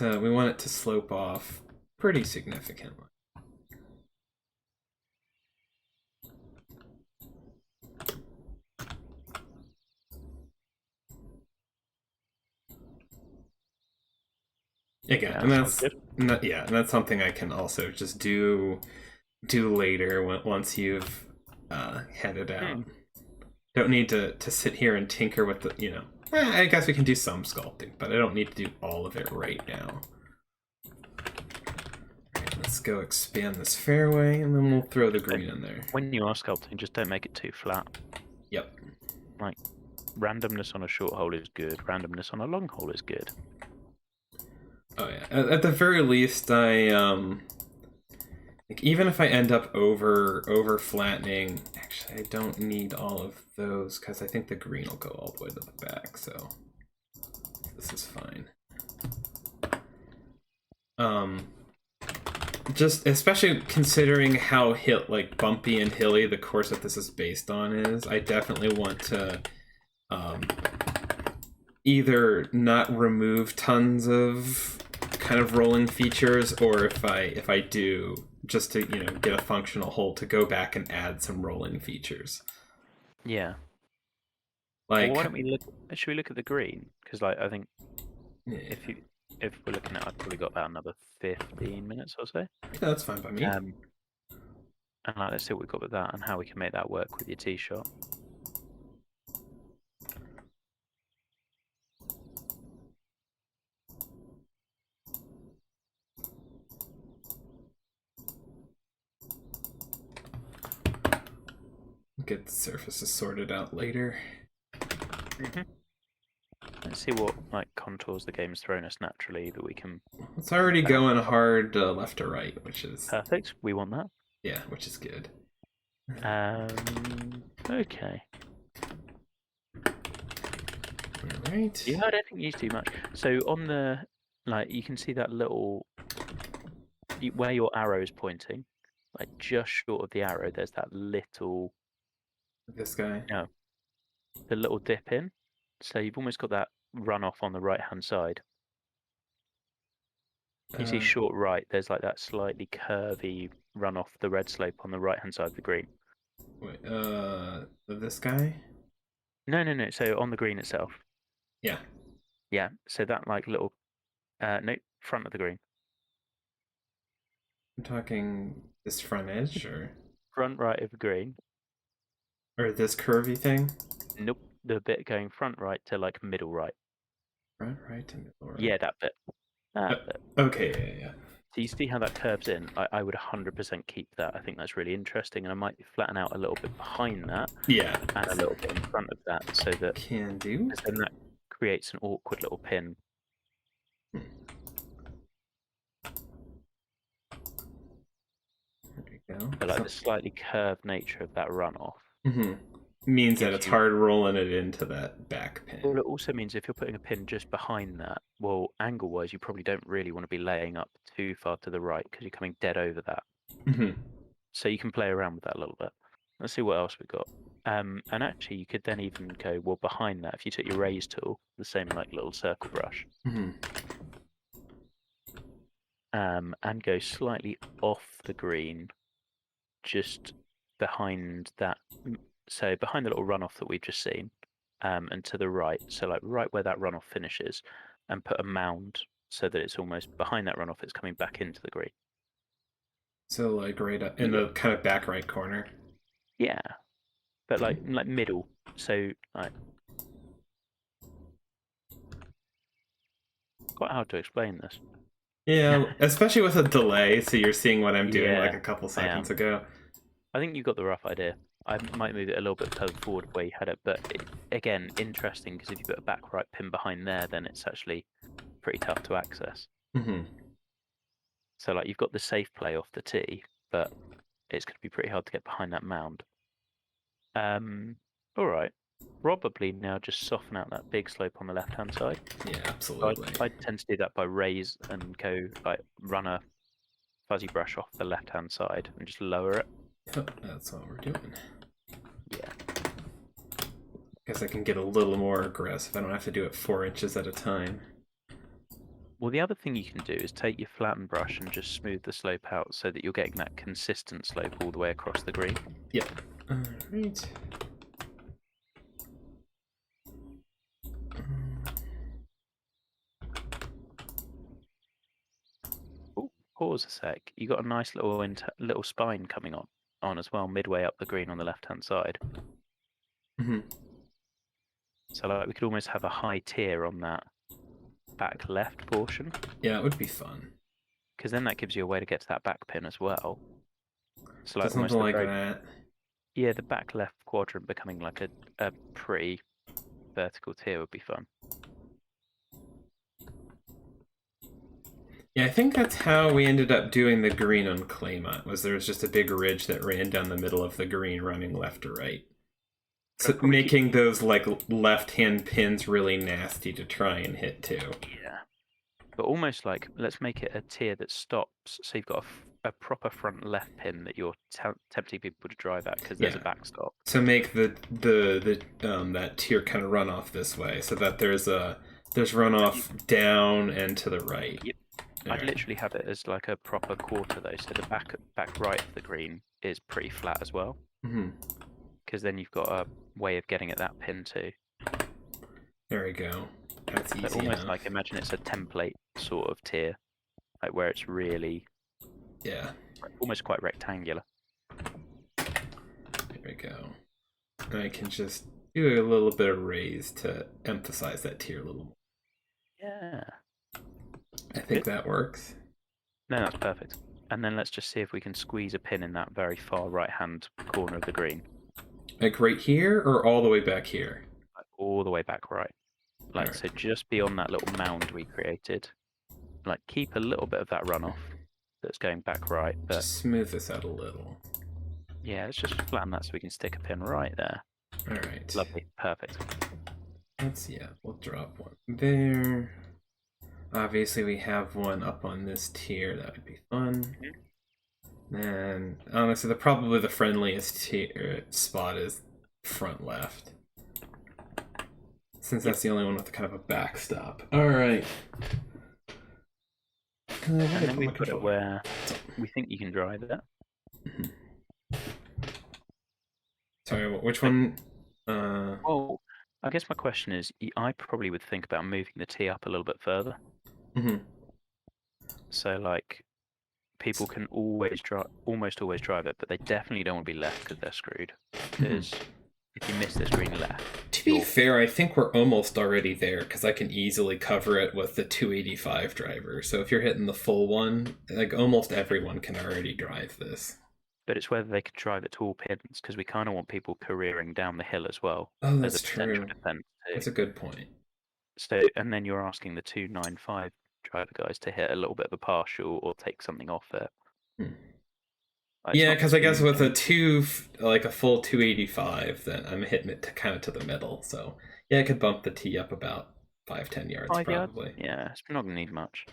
to slope off pretty significantly. Again, Yeah, and sounds good. and that's something I can also just do later once you've headed out. Don't need to sit here and tinker with the, I guess we can do some sculpting, but I don't need to do all of it right now. Right, let's go expand this fairway, and then we'll throw the green in there. When you are sculpting, just don't make it too flat. Yep. Like, randomness on a short hole is good. Randomness on a long hole is good. Oh yeah. At the very least, I like, even if I end up over flattening, actually I don't need all of those because I think the green will go all the way to the back, so this is fine. Just especially considering how bumpy and hilly the course that this is based on is, I definitely want to either not remove tons of kind of rolling features, or if I do, just to get a functional hole, to go back and add some rolling features. Yeah. Like, well, why don't we look? Should we look at the green? Because I think yeah, if we're looking at, I've probably got about another 15 minutes or so. yeah, that's fine by me. And let's see what we've got with that and how we can make that work with your tee shot. Get the surfaces sorted out later. Let's see what contours the game's thrown us naturally that we can. It's already going hard left to right, which is perfect. We want that. Yeah, which is good. Okay. All right. Yeah, I don't think you use too much. So on the you can see that little where your arrow is pointing, just short of the arrow. There's that little. This guy. No. The little dip in. So you've almost got that runoff on the right-hand side. You see short right, there's that slightly curvy runoff the red slope on the right-hand side of the green. Wait, this guy? No. So on the green itself. Yeah. Yeah. So that little, no, front of the green. I'm talking this front edge, or front right of the green. Or this curvy thing? Nope. The bit going front right to middle right. Front right to middle right. Yeah, that bit. That bit. Okay, yeah. So you see how that curves in? I would 100% keep that. I think that's really interesting, and I might flatten out a little bit behind that. Yeah. And a little bit in front of that, so that can do. Then that creates an awkward little pin. There we go. But the slightly curved nature of that runoff. Means that it's hard rolling it into that back pin. Well, it also means if you're putting a pin just behind that, well, angle-wise, you probably don't really want to be laying up too far to the right because you're coming dead over that. So you can play around with that a little bit. Let's see what else we've got. And actually, you could then even go, well, behind that, if you took your raise tool, the same little circle brush, and go slightly off the green, just behind that. So behind the little runoff that we've just seen, and to the right, so right where that runoff finishes, and put a mound so that it's almost behind that runoff, it's coming back into the green. So right up in the kind of back right corner. Yeah, but middle. So quite hard to explain this. Yeah, especially with a delay, so you're seeing what I'm doing a couple seconds ago. I think you got the rough idea. I might move it a little bit further forward where you had it, but again, interesting because if you put a back right pin behind there, then it's actually pretty tough to access. So you've got the safe play off the tee, but it's going to be pretty hard to get behind that mound. All right. Probably now just soften out that big slope on the left-hand side. Yeah, absolutely. I tend to do that by raise and go run a fuzzy brush off the left-hand side and just lower it. Yep, that's what we're doing. Yeah. Guess I can get a little more aggressive. I don't have to do it 4 inches at a time. Well, the other thing you can do is take your flattened brush and just smooth the slope out so that you're getting that consistent slope all the way across the green. Yep. Alright. Oh, pause a sec. You got a nice little spine coming on as well, midway up the green on the left-hand side. Mm-hmm. So like we could almost have a high tier on that back left portion. Yeah, it would be fun. Because then that gives you a way to get to that back pin as well. So like Just something like that. Yeah, the back left quadrant becoming like a pretty vertical tier would be fun. Yeah, I think that's how we ended up doing the green on Claymont, was there was just a big ridge that ran down the middle of the green running left to right. So making those like left-hand pins really nasty to try and hit too. Yeah. But almost like, let's make it a tier that stops, so you've got a proper front left pin that you're tempting people to drive at because there's a backstop. So make the that tier kind of run off this way, so that there's runoff down and to the right. Yep. I'd literally have it as like a proper quarter though, so the back right of the green is pretty flat as well. Because then you've got a way of getting at that pin too. There we go. That's easy. But almost like, imagine it's a template sort of tier, like where it's really, almost quite rectangular. There we go. I can just do a little bit of raise to emphasize that tier a little more. Yeah. I think that works. No, that's perfect. And then let's just see if we can squeeze a pin in that very far right-hand corner of the green. Like right here, or all the way back here? Like all the way back right. Like, so just beyond that little mound we created. Like, keep a little bit of that runoff that's going back right. But just smooth this out a little. Yeah, let's just flatten that so we can stick a pin right there. Alright. Lovely. Perfect. We'll drop one there. Obviously, we have one up on this tier. That would be fun. And honestly, probably the friendliest tier spot is front left, since that's the only one with kind of a backstop. Alright. And then we put it where we think you can drive it. Sorry, which one? Well, I guess my question is, I probably would think about moving the tee up a little bit further. So, like, people can almost always drive it, but they definitely don't want to be left because they're screwed. Because if you miss this green left... To be fair, I think we're almost already there, because I can easily cover it with the 285 driver. So if you're hitting the full one, like, almost everyone can already drive this. But it's whether they could drive it to all pins, because we kind of want people careering down the hill as well. Oh, that's true. That's a good point. So, and then you're asking the 295 driver guys to hit a little bit of a partial or take something off it. Yeah, because I guess with a full 285, then I'm hitting it kind of to the middle. So yeah, I could bump the tee up about 5-10 yards 5 probably. Yards? Yeah, it's not gonna need much.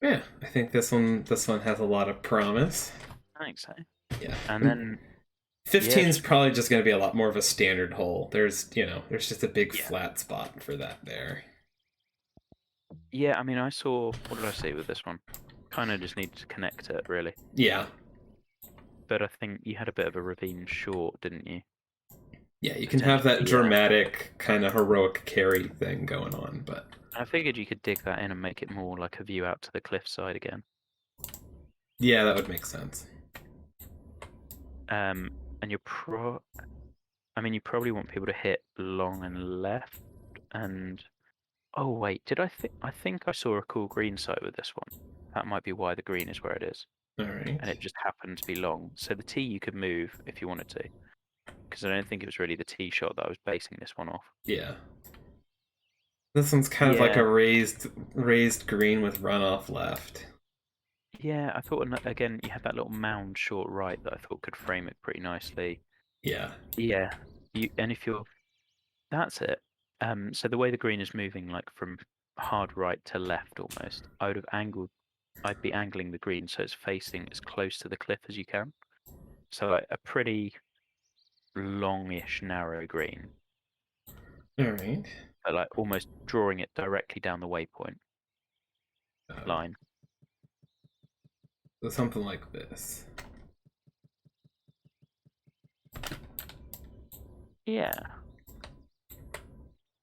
Yeah, I think this one has a lot of promise. I think so. Yeah, and then 15 is probably just going to be a lot more of a standard hole. There's just a big flat spot for that there. Yeah, I mean, I saw, what did I say with this one? Kind of just needed to connect it, really. Yeah. But I think you had a bit of a ravine short, didn't you? Yeah, you can have that dramatic kind of heroic carry thing going on, but... I figured you could dig that in and make it more like a view out to the cliffside again. Yeah, that would make sense. And you probably want people to hit long and left, and... Oh, wait, I think I saw a cool green site with this one. That might be why the green is where it is. Alright. And it just happened to be long. So the tee you could move if you wanted to. Because I don't think it was really the tee shot that I was basing this one off. Yeah. This one's kind of like a raised green with runoff left. Yeah, I thought, again, you had that little mound short right that I thought could frame it pretty nicely. Yeah. Yeah. That's it. So the way the green is moving, like from hard right to left almost, I would have angled I'd be angling the green so it's facing as close to the cliff as you can. So like a pretty longish, narrow green, All right. but like almost drawing it directly down the waypoint Uh, line. so something like this. Yeah.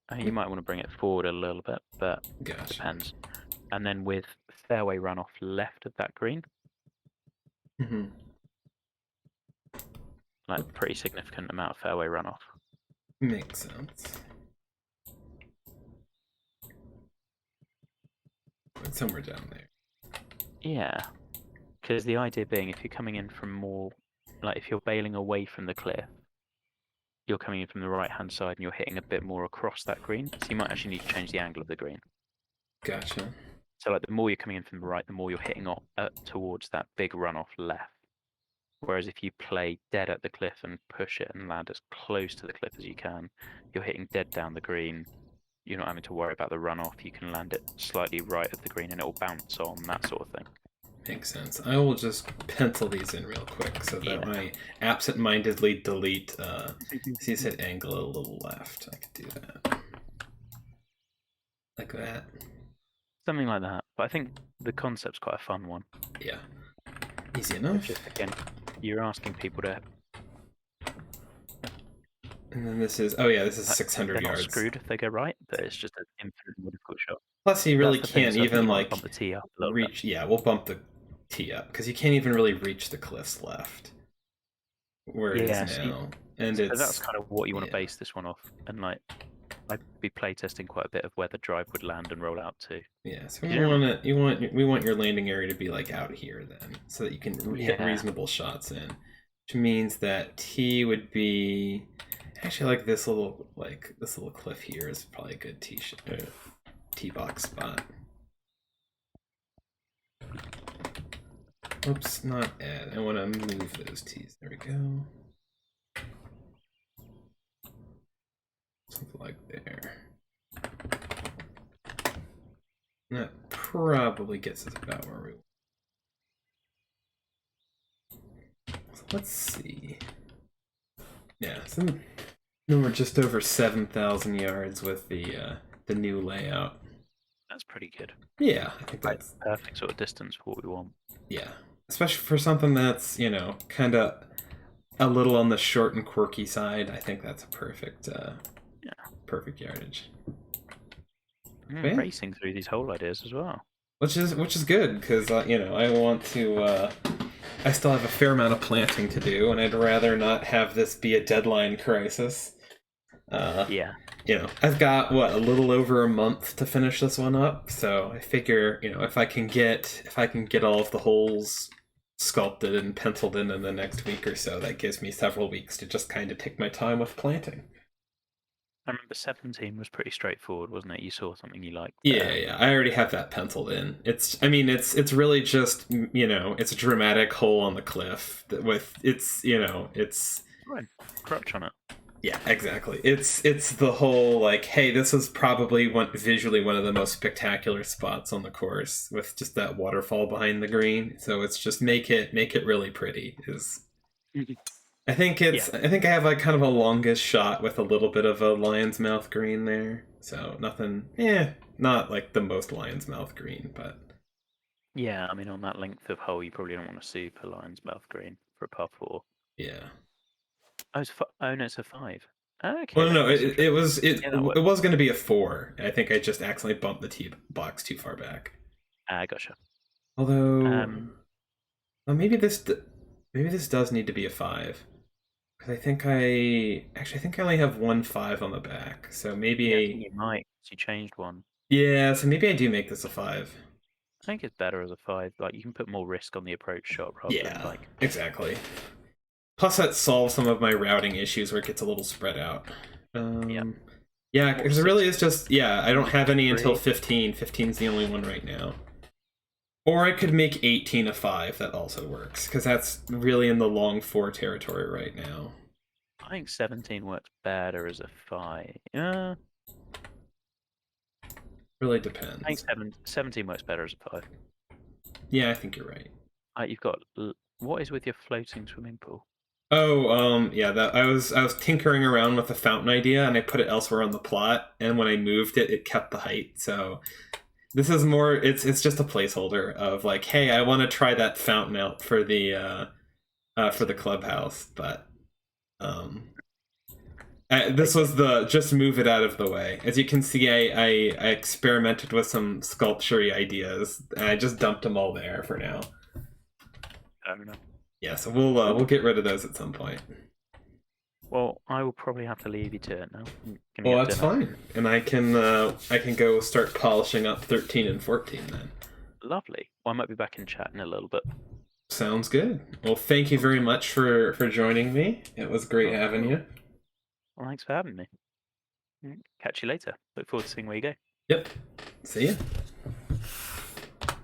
I mean, you might want to bring it forward a little bit, but Gotcha. depends. And then with fairway runoff left of that green, Mm-hmm. like pretty significant amount of fairway runoff. Makes sense. It's somewhere down there. Yeah. Because the idea being, if you're coming in from more, like if you're bailing away from the cliff, you're coming in from the right-hand side and you're hitting a bit more across that green. So you might actually need to change the angle of the green. Gotcha. So like the more you're coming in from the right, the more you're hitting off towards that big runoff left. Whereas if you play dead at the cliff and push it and land as close to the cliff as you can, you're hitting dead down the green. You're not having to worry about the runoff. You can land it slightly right of the green and it'll bounce on, that sort of thing. Makes sense. I will just pencil these in real quick so that when I absent-mindedly delete, see, you said angle a little left. I could do that. Like that. Something like that. But I think the concept's quite a fun one. Yeah. Easy enough. Just, again, you're asking people to. And then this is, oh yeah, this is 600 they're yards. Not screwed if they go right, but it's just an infinitely more difficult shot. Plus, you really That's the thing, can't so I think even you wanna like bump the tee up a little reach. bit. Yeah, we'll bump the tee up because you can't even really reach the cliffs left where it Yeah, is so now. And So it's that's kind of what you want to yeah. base this one off, and like I'd be playtesting quite a bit of where the drive would land and roll out to. Yeah, so You don't- we want your landing area to be like out here then, so that you can hit Yeah. reasonable shots in, which means that tee would be actually like this little cliff here is probably a good tee box spot. Oops, not add. I want to move those tees. There we go. Something like there. And that probably gets us about where we want. So let's see. Yeah, so then we're just over 7,000 yards with the new layout. That's pretty good. Yeah, I think Like that's perfect sort of distance for what we want. yeah, especially for something that's kind of a little on the short and quirky side. I think that's a perfect perfect yardage. Yeah. Racing through these whole ideas as well. Which is good because I want to. I still have a fair amount of planting to do, and I'd rather not have this be a deadline crisis. Yeah. I've got a little over a month to finish this one up, so I figure if I can get all of the holes sculpted and penciled in the next week or so, that gives me several weeks to just kind of take my time with planting. I remember 17 was pretty straightforward, wasn't it? You saw something you liked. Yeah. I already have that penciled in. It's really just it's a dramatic hole on the cliff with it's Right. Crutch on it. Yeah, exactly. It's the whole like, hey, this is probably visually one of the most spectacular spots on the course with just that waterfall behind the green. So it's just make it really pretty. I think I have like kind of a longest shot with a little bit of a lion's mouth green there. So nothing, not like the most lion's mouth green, but yeah. I mean, on that length of hole, you probably don't want a super lion's mouth green for a par 4. Yeah. Oh, no, it's a 5. Okay. Well, no, it was going to be a 4. I think I just accidentally bumped the tee box too far back. Gotcha. Although, well, maybe this does need to be a 5. Because I think I only have 1 5 on the back, so maybe you might. You changed one. Yeah, so maybe I do make this a 5. I think it's better as a 5. Like you can put more risk on the approach shot rather than like. Exactly. Plus, that solves some of my routing issues where it gets a little spread out. Yeah, because it really is just I don't have any until 15. 15's the only one right now. Or I could make 18 a 5. That also works because that's really in the long 4 territory right now. I think 17 works better as a 5. Yeah. Really depends. I think 17 works better as a 5. Yeah, I think you're right. You've got what is with your floating swimming pool? Oh, yeah, that I was tinkering around with the fountain idea, and I put it elsewhere on the plot, and when I moved it, it kept the height. So this is more. It's just a placeholder of like, hey, I want to try that fountain out for the clubhouse, but um, this Okay, was the just move it out of the way. As you can see, I experimented with some sculpture ideas, and I just dumped them all there for now. fair enough. Yeah, so we'll get rid of those at some point. Well, I will probably have to leave you to it now. I'm gonna Well, get that's dinner. fine, and I can go start polishing up 13 and 14 then. Lovely. Well, I might be back in chat in a little bit. Sounds good. Well, thank you very much for joining me. It was great having you. Well, thanks for having me. Catch you later. Look forward to seeing where you go. Yep. See ya. All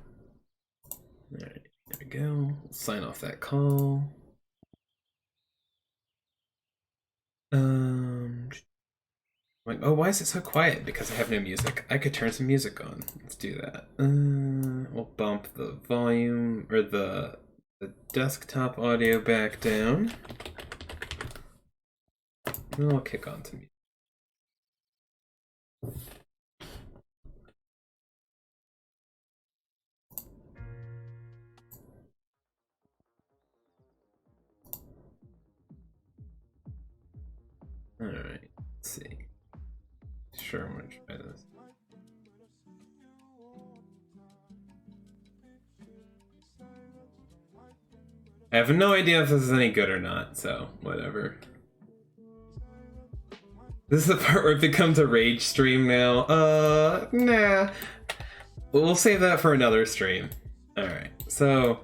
right, there we go. Sign off that call. Like, oh, why is it so quiet? Because I have no music. I could turn some music on. Let's do that. We'll bump the volume or the desktop audio back down. And then I'll kick on to music. All right. Let's see. Sure, I'm gonna try this. I have no idea if this is any good or not, so whatever. This is the part where it becomes a rage stream now. Nah. We'll save that for another stream. Alright, so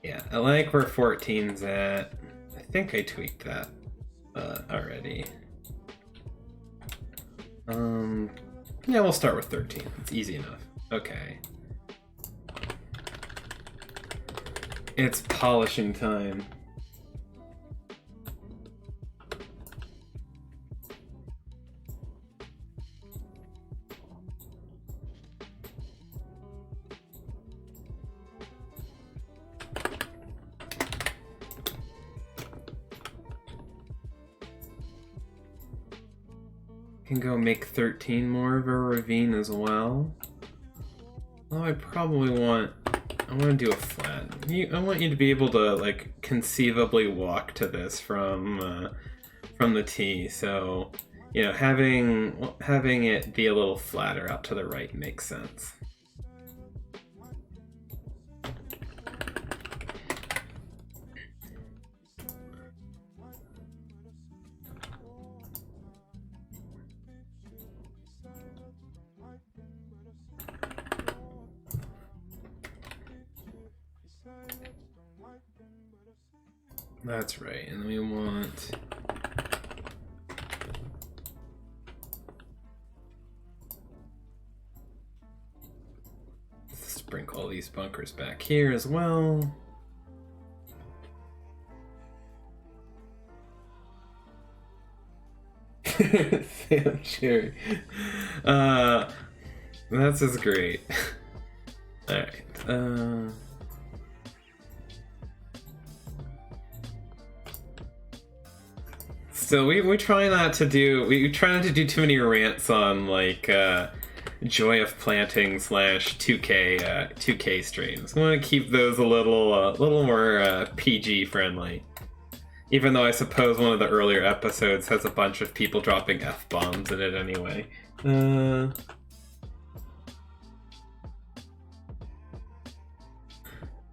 yeah, I like where 14's at. I think I tweaked that already. Yeah, we'll start with 13. It's easy enough. Okay. It's polishing time. Can go make 13 more of a ravine as well. Oh, I want to do a flat. I want you to be able to like conceivably walk to this from the tee. So, you know, having it be a little flatter out to the right makes sense. That's right, and then we want sprinkle these bunkers back here as well. Sam Cherry. That's just great. Alright. So we try not to do too many rants on like Joy of Planting / 2K streams. I want to keep those a little more PG friendly. Even though I suppose one of the earlier episodes has a bunch of people dropping F-bombs in it anyway. Oh,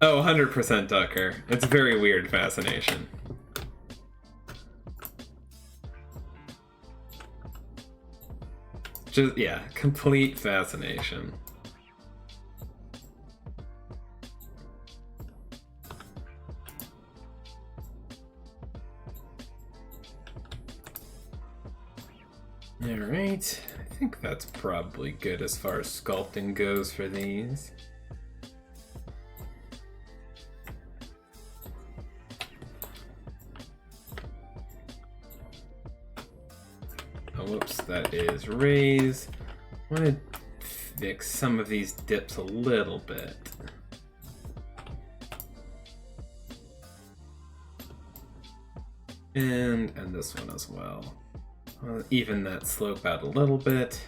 100% Ducker. It's a very weird fascination. Just, yeah, complete fascination. Alright, I think that's probably good as far as sculpting goes for these. Oh, whoops, that is raise. I want to fix some of these dips a little bit. And this one as well. Even that slope out a little bit.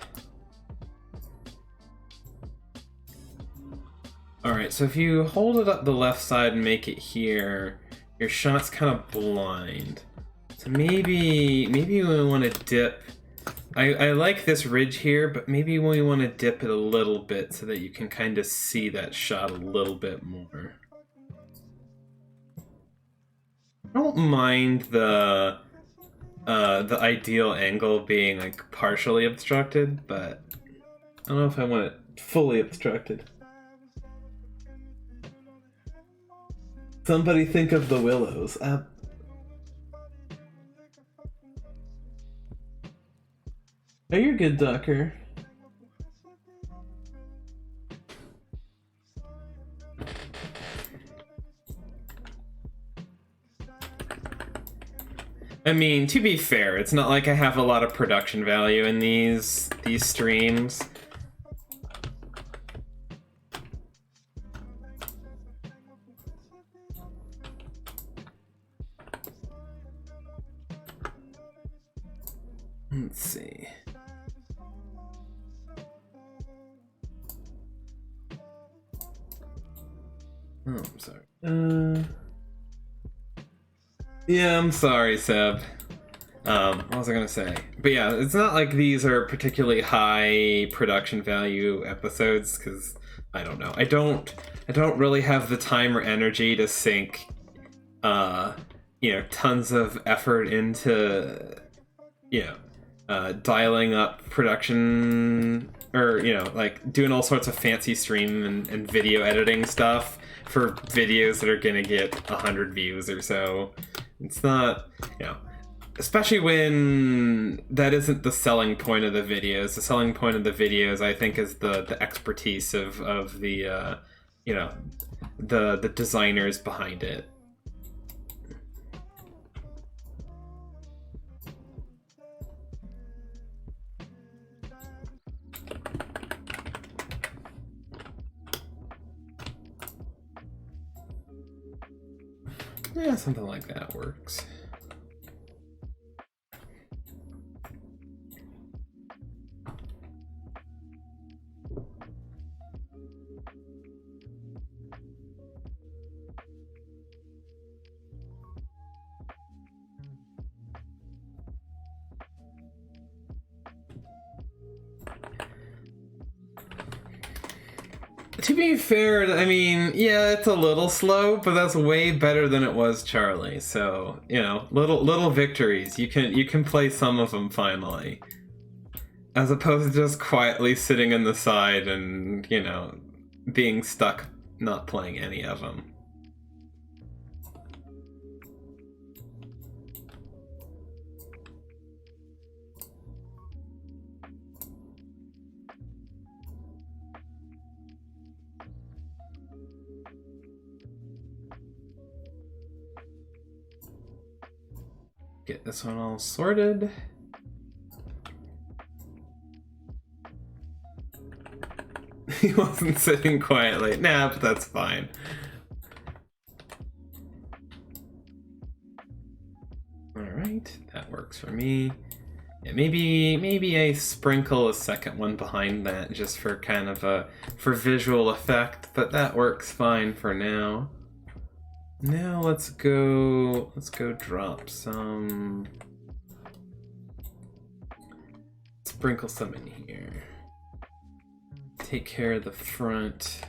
Alright, so if you hold it up the left side and make it here, your shot's kind of blind. So maybe we want to dip. I like this ridge here, but maybe we want to dip it a little bit so that you can kind of see that shot a little bit more. I don't mind the ideal angle being like partially obstructed, but I don't know if I want it fully obstructed. Somebody think of the willows. Oh, you're good, Docker. I mean, to be fair, it's not like I have a lot of production value in these streams. Let's see. Oh, I'm sorry. Yeah, I'm sorry, Seb. What was I gonna say? But yeah, it's not like these are particularly high production value episodes, because I don't know. I don't really have the time or energy to sink, tons of effort into, dialing up production, or like doing all sorts of fancy stream and video editing stuff for videos that are gonna get 100 views or so. It's not, especially when that isn't the selling point of the videos. The selling point of the videos, I think, is the expertise of the the designers behind it. Yeah, something like that works. To be fair, I mean, yeah, it's a little slow, but that's way better than it was Charlie. So, little victories. You can play some of them finally, as opposed to just quietly sitting in the side and being stuck not playing any of them. Get this one all sorted. He wasn't sitting quietly. Nah, but that's fine. Alright, that works for me. Yeah, maybe I sprinkle a second one behind that just for kind of for visual effect, but that works fine for now. Now let's go drop some, sprinkle some in here. Take care of the front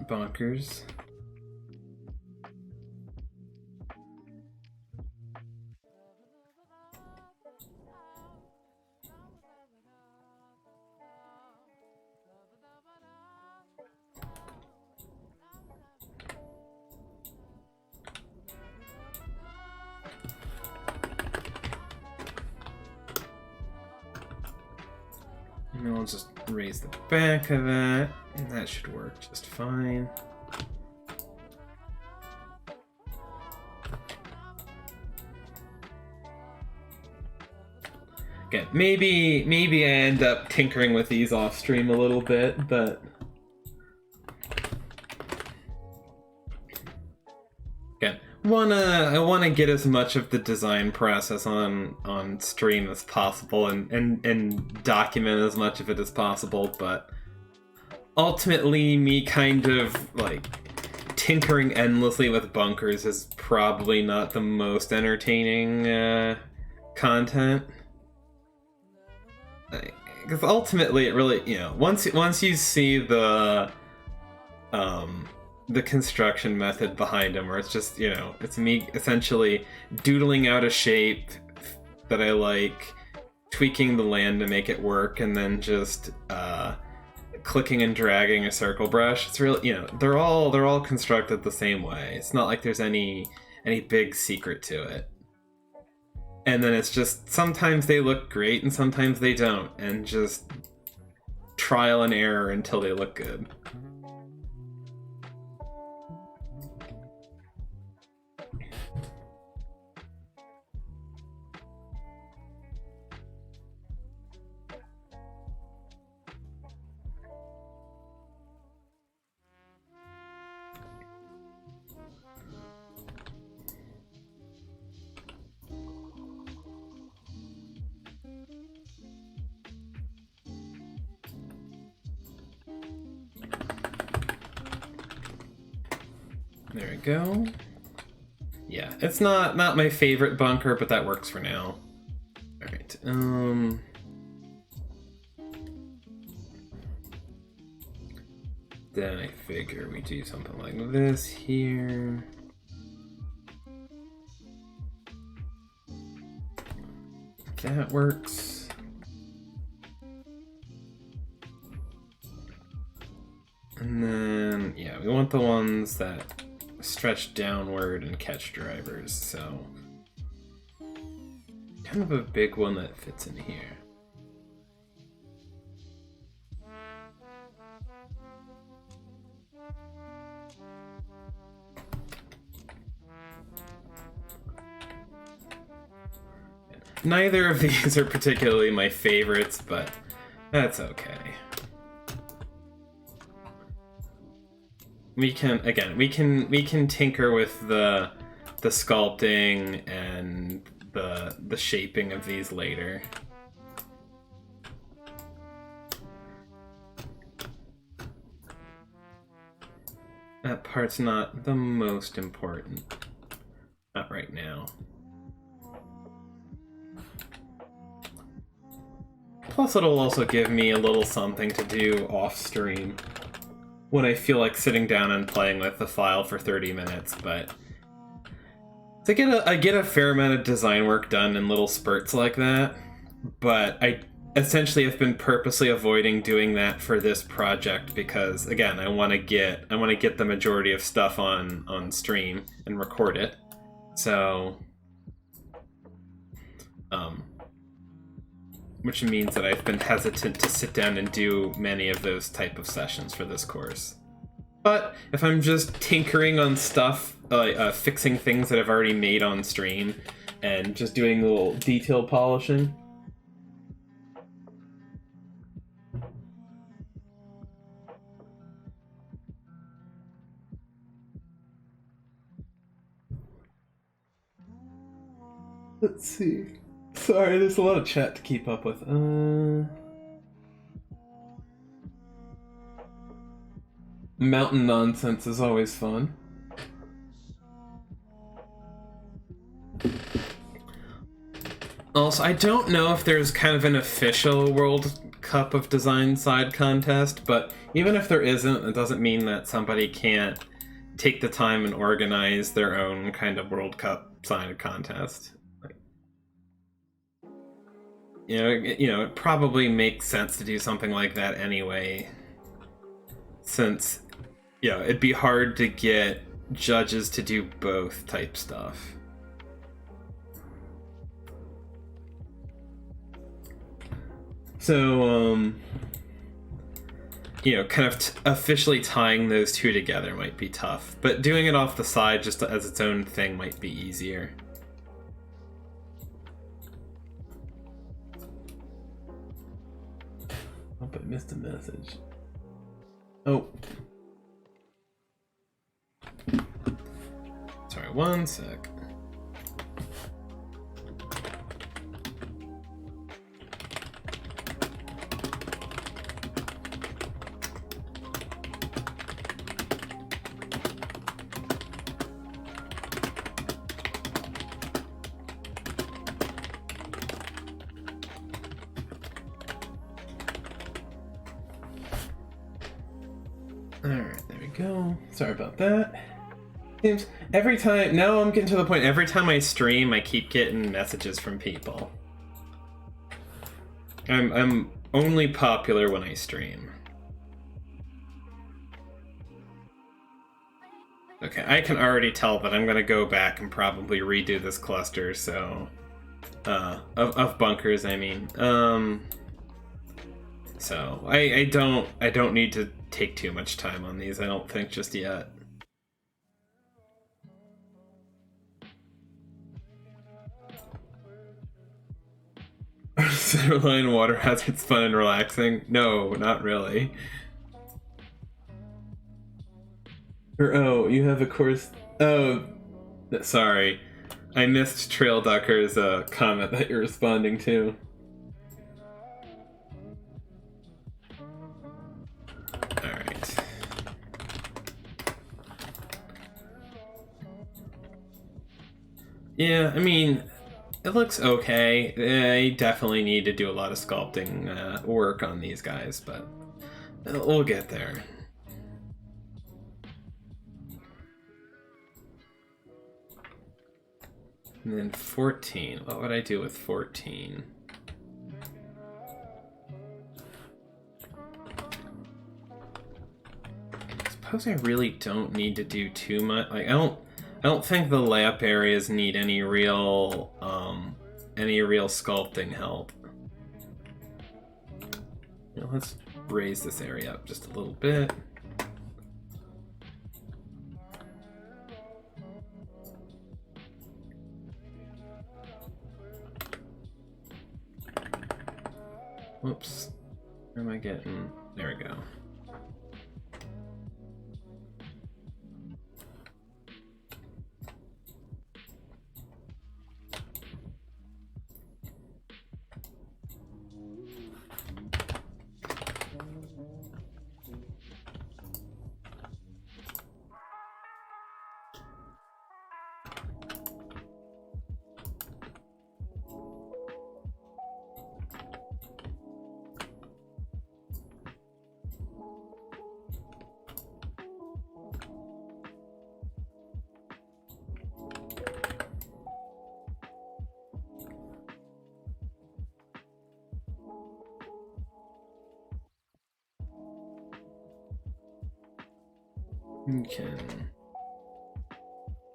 bunkers. And I'll just raise the back of that, and that should work just fine. Again, maybe I end up tinkering with these off stream a little bit, but again, wanna get as much of the design process on stream as possible and document as much of it as possible, but ultimately me kind of like tinkering endlessly with bunkers is probably not the most entertaining content. Because ultimately it really, once you see the construction method behind them, where it's just, it's me essentially doodling out a shape that I like, tweaking the land to make it work, and then just clicking and dragging a circle brush. It's really, they're all constructed the same way. It's not like there's any big secret to it. And then it's just, sometimes they look great and sometimes they don't, and just trial and error until they look good. There we go. Yeah, it's not my favorite bunker, but that works for now. All right. Then I figure we do something like this here. That works. And then, yeah, we want the ones that stretch downward and catch drivers, so kind of a big one that fits in here. Neither of these are particularly my favorites, but that's okay. We can tinker with the sculpting and the shaping of these later. That part's not the most important. Not right now. Plus it'll also give me a little something to do off stream when I feel like sitting down and playing with the file for 30 minutes, but I get a fair amount of design work done in little spurts like that, but I essentially have been purposely avoiding doing that for this project because, again, I want to get the majority of stuff on stream and record it. So which means that I've been hesitant to sit down and do many of those type of sessions for this course. But if I'm just tinkering on stuff, fixing things that I've already made on stream, and just doing a little detail polishing. Let's see. Sorry, there's a lot of chat to keep up with. Mountain nonsense is always fun. Also, I don't know if there's kind of an official World Cup of Design side contest, but even if there isn't, it doesn't mean that somebody can't take the time and organize their own kind of World Cup side contest. It probably makes sense to do something like that anyway, since, it'd be hard to get judges to do both type stuff. So, kind of officially tying those two together might be tough, but doing it off the side just as its own thing might be easier. Oh, I missed a message. Oh. Sorry, Alright, one sec. Alright, there we go. Sorry about that. Seems every time now I'm getting to the point every time I stream I keep getting messages from people. I'm only popular when I stream. Okay, I can already tell that I'm gonna go back and probably redo this cluster, so of bunkers, I mean. So I don't need to take too much time on these, I don't think, just yet. Centerline water hazards fun and relaxing? No, not really. Or oh, you have a course. Oh, sorry, I missed Trail Ducker's comment that you're responding to. Alright. Yeah, I mean, it looks okay. I definitely need to do a lot of sculpting work on these guys, but we'll get there. And then 14. What would I do with 14? I suppose I really don't need to do too much. Like, I don't think the layup areas need any real sculpting help. You know, let's raise this area up just a little bit. Whoops. Where am I getting? There we go. We can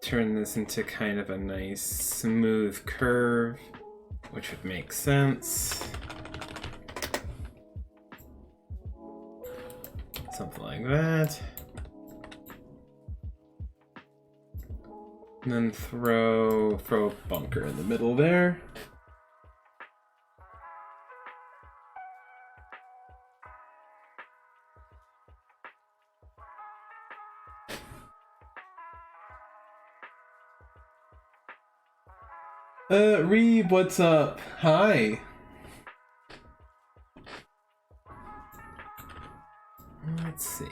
turn this into kind of a nice smooth curve, which would make sense. Something like that. And then throw a bunker in the middle there. Reeb, what's up? Hi. Let's see.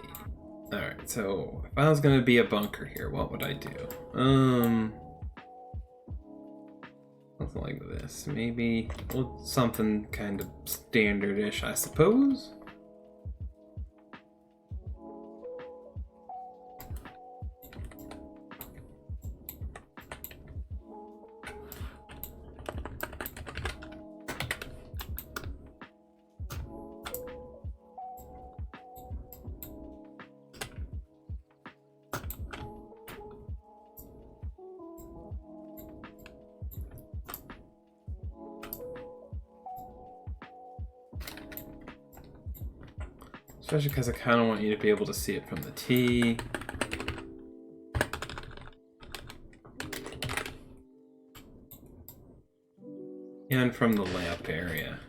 Alright, so if I was gonna be a bunker here, what would I do? Something like this. Maybe well, something kind of standard-ish, I suppose. Especially because I kind of want you to be able to see it from the tee. And from the layup area.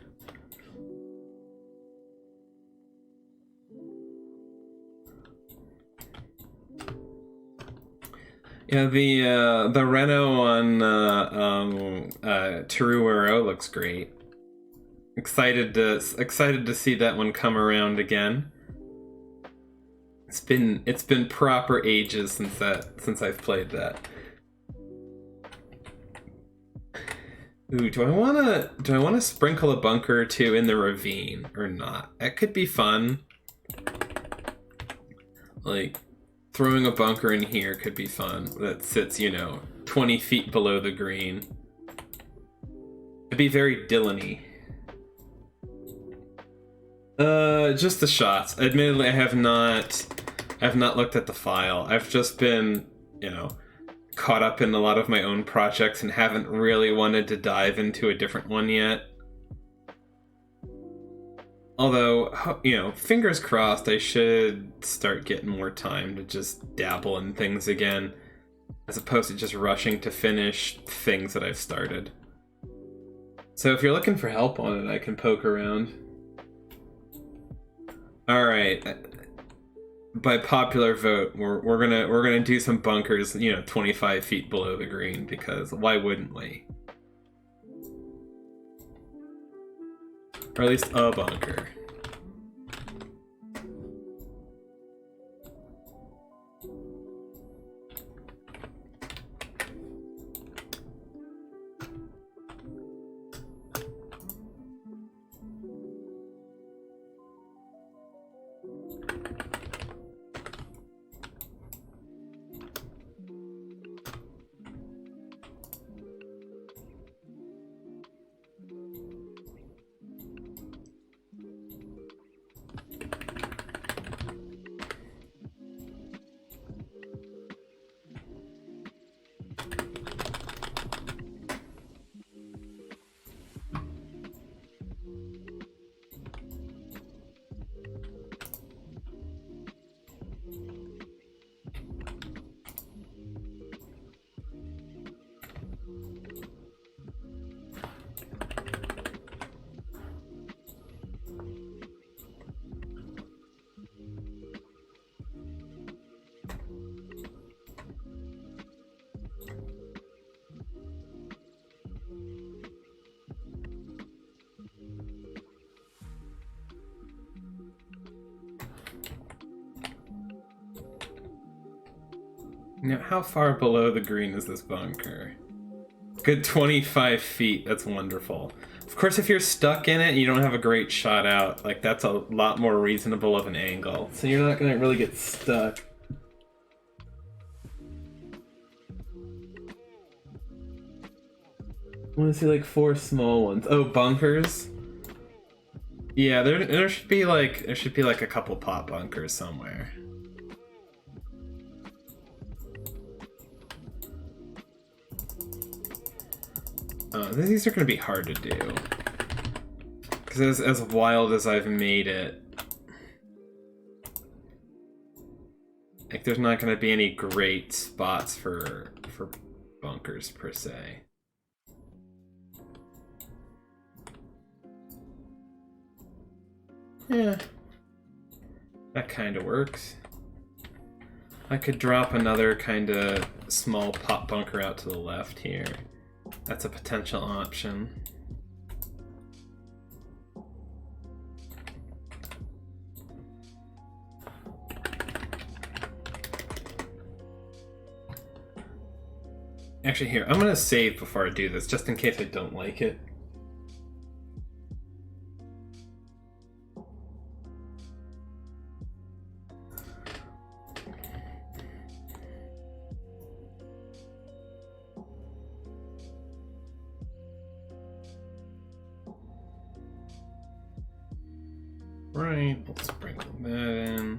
Yeah, the Renault on Teruero looks great. Excited to see that one come around again. It's been proper ages since I've played that. Ooh, do I wanna sprinkle a bunker or two in the ravine or not? That could be fun. Like, throwing a bunker in here could be fun. That sits, 20 feet below the green. It'd be very Dylan-y. Just the shots. Admittedly, I have not looked at the file. I've just been, caught up in a lot of my own projects and haven't really wanted to dive into a different one yet. Although, fingers crossed, I should start getting more time to just dabble in things again, as opposed to just rushing to finish things that I've started. So if you're looking for help on it, I can poke around. Alright. By popular vote, we're gonna do some bunkers, 25 feet below the green, because why wouldn't we? Or at least a bunker. Now, how far below the green is this bunker? Good 25 feet. That's wonderful. Of course, if you're stuck in it and you don't have a great shot out, like, that's a lot more reasonable of an angle. So you're not gonna really get stuck. I want to see like 4 small ones. Oh, bunkers. Yeah, there should be like a couple pot bunkers somewhere. These are going to be hard to do. Because as wild as I've made it, like, there's not going to be any great spots for bunkers, per se. Yeah. That kind of works. I could drop another kind of small pot bunker out to the left here. That's a potential option. Actually, here, I'm gonna save before I do this, just in case I don't like it. Right, let's sprinkle that in.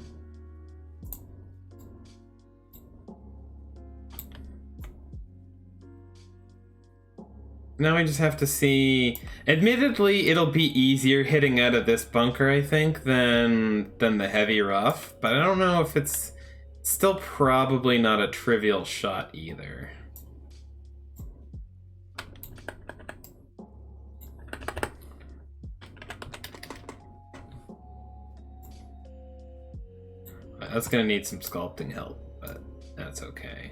Now we just have to see. Admittedly, it'll be easier hitting out of this bunker, I think, than the heavy rough, but I don't know if it's still probably not a trivial shot either. That's gonna need some sculpting help, but that's okay.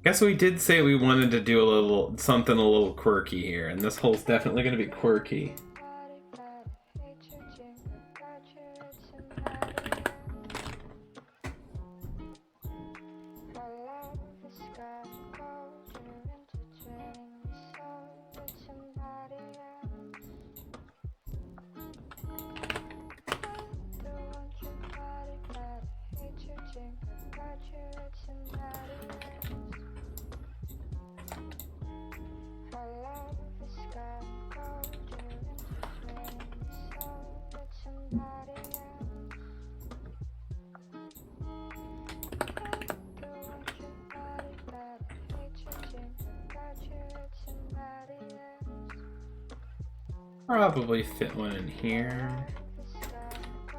Guess we did say we wanted to do a little something a little quirky here, and this hole's definitely going to be quirky. Probably fit one in here.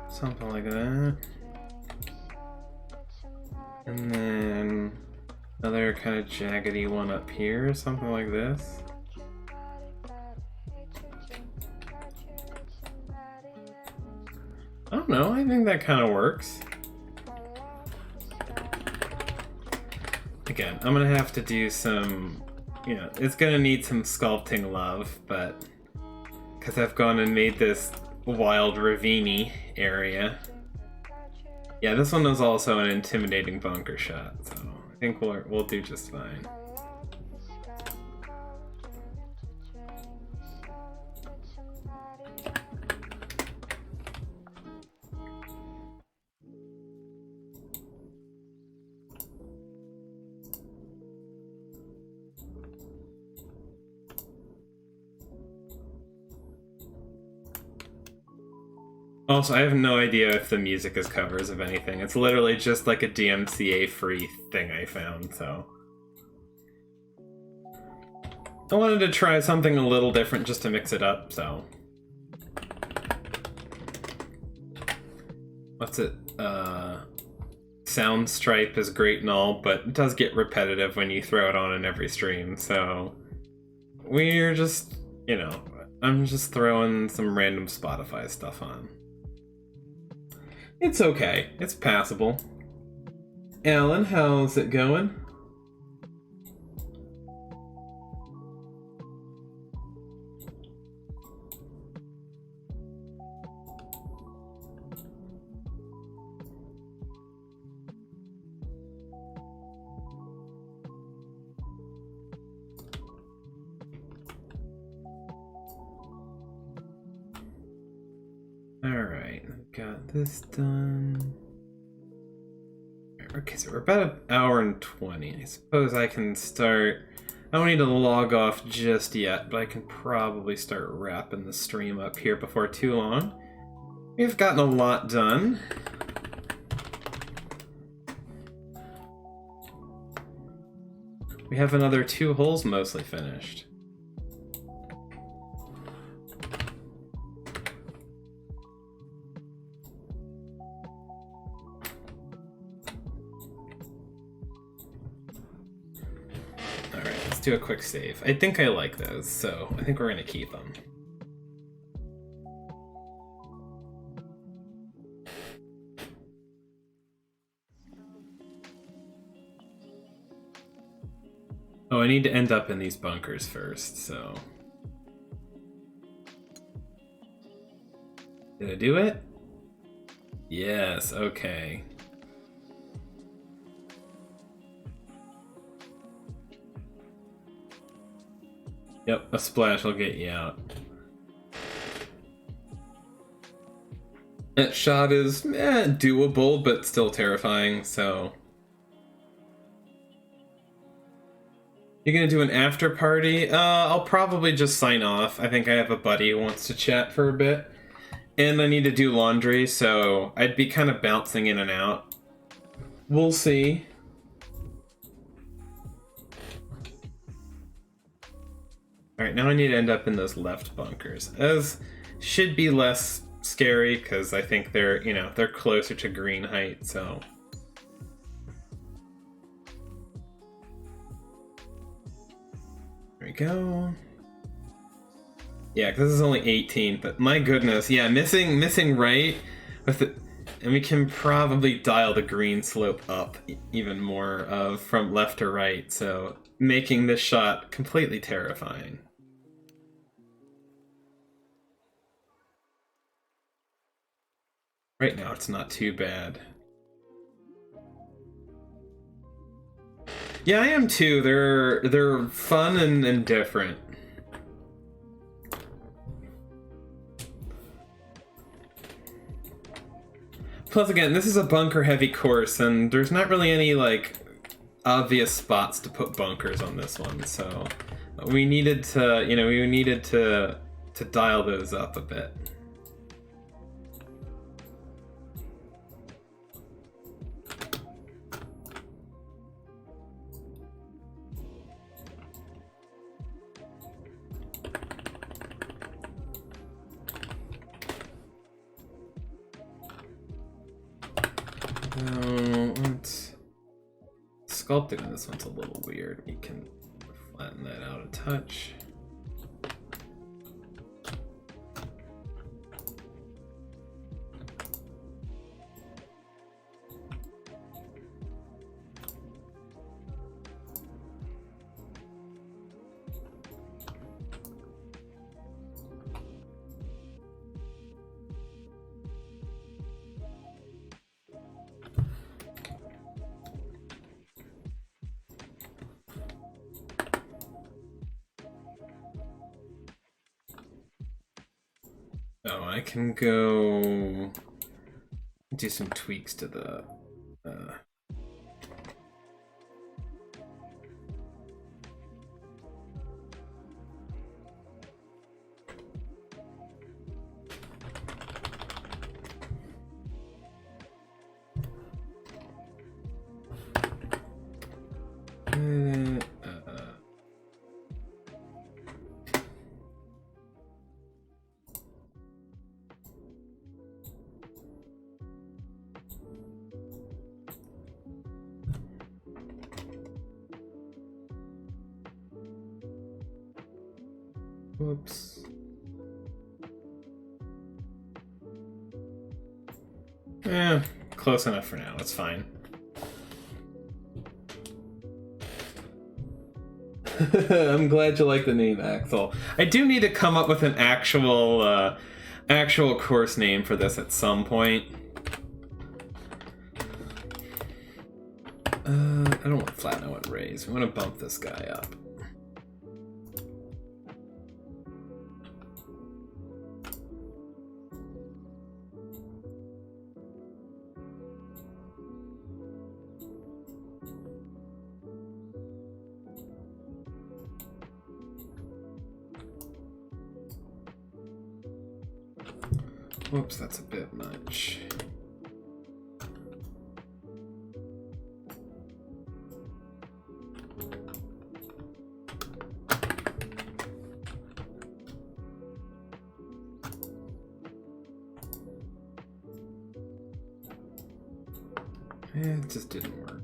Something like that. And then another kind of jaggedy one up here, something like this. I don't know, I think that kind of works. Again, I'm gonna have to do some, it's gonna need some sculpting love, but because I've gone and made this wild ravine area. Yeah, this one is also an intimidating bunker shot, so I think we'll do just fine. Also, I have no idea if the music is covers of anything. It's literally just like a DMCA free thing I found, so. I wanted to try something a little different just to mix it up, so. What's it? Sound stripe is great and all, but it does get repetitive when you throw it on in every stream, so. We're just, I'm just throwing some random Spotify stuff on. It's okay. It's passable. Alan, how's it going? Alright, I've got this done. Okay, so we're about an hour and 20. I suppose I can start. I don't need to log off just yet, but I can probably start wrapping the stream up here before too long. We've gotten a lot done. We have another 2 holes mostly finished. Do a quick save. I think I like those, so I think we're gonna keep them. Oh, I need to end up in these bunkers first, so. Did I do it? Yes, okay. Yep, a splash will get you out. That shot is doable, but still terrifying, so. You're gonna do an after party? I'll probably just sign off. I think I have a buddy who wants to chat for a bit. And I need to do laundry, so I'd be kind of bouncing in and out. We'll see. Alright, now I need to end up in those left bunkers. Those should be less scary, because I think they're, they're closer to green height, so. There we go. Yeah, because this is only 18, but my goodness, yeah, missing right with the. And we can probably dial the green slope up even more from left to right, so making this shot completely terrifying. Right now it's not too bad. Yeah, I am too. They're fun and different. Plus, again, this is a bunker-heavy course, and there's not really any, like, obvious spots to put bunkers on this one, so we needed to, we needed to dial those up a bit. Sculpting on this one's a little weird. We can flatten that out a touch. Oh, I can go do some tweaks to the whoops. Close enough for now. It's fine. I'm glad you like the name, Axel. I do need to come up with an actual course name for this at some point. I don't want to flatten, I want to raise. We want to bump this guy up. Whoops, that's a bit much. It just didn't work.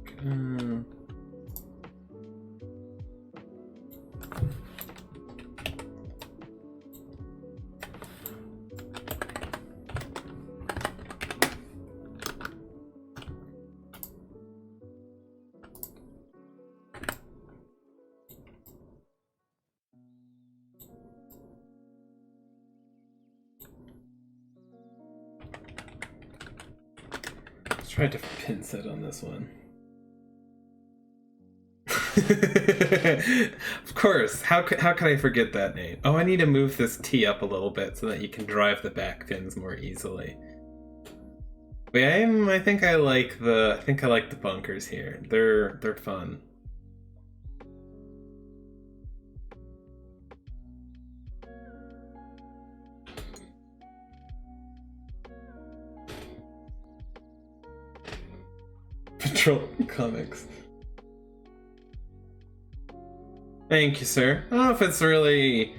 Tried to pin set on this one. Of course. How could I forget that name? Oh, I need to move this tee up a little bit so that you can drive the back pins more easily. Wait, I think I like the bunkers here. They're fun. Patrol comics. Thank you, sir. I don't know if it's really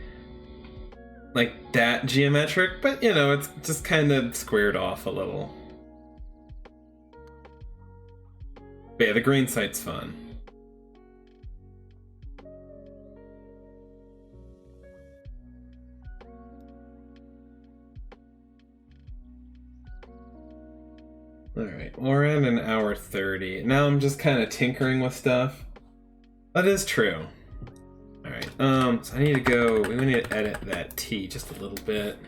like that geometric, but it's just kind of squared off a little. But yeah, the green site's fun. Alright, we're at an hour 30. Now I'm just kind of tinkering with stuff. That is true. Alright, so I need to go, we need to edit that T just a little bit.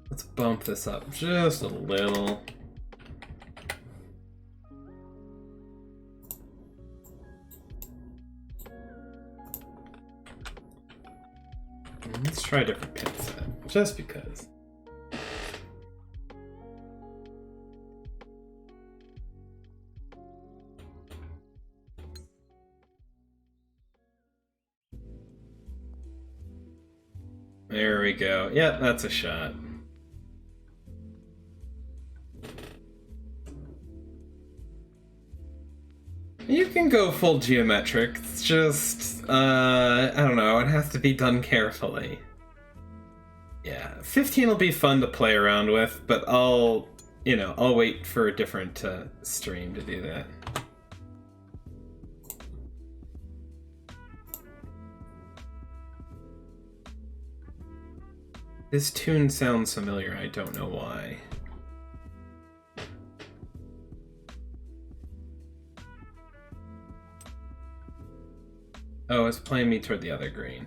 Let's bump this up just a little. Let's try a different pin set, just because. There we go. Yep, that's a shot. You can go full geometric, it's just, I don't know, it has to be done carefully. Yeah, 15 will be fun to play around with, but I'll wait for a different stream to do that. This tune sounds familiar, I don't know why. Oh, it's playing me toward the other green.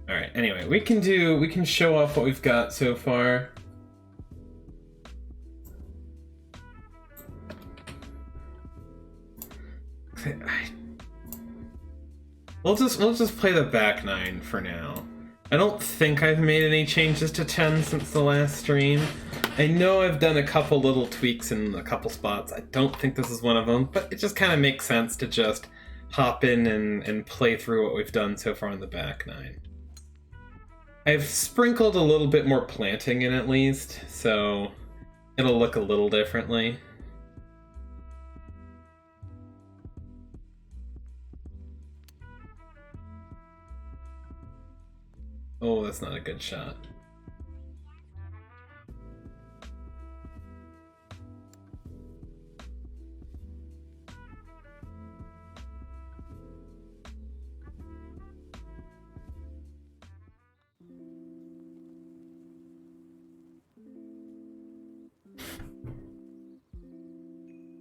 Alright, anyway, we can show off what we've got so far. We'll just play the back nine for now. I don't think I've made any changes to 10 since the last stream. I know I've done a couple little tweaks in a couple spots. I don't think this is one of them, but it just kind of makes sense to just hop in and play through what we've done so far on the back nine. I've sprinkled a little bit more planting in at least, so it'll look a little differently. Oh, that's not a good shot.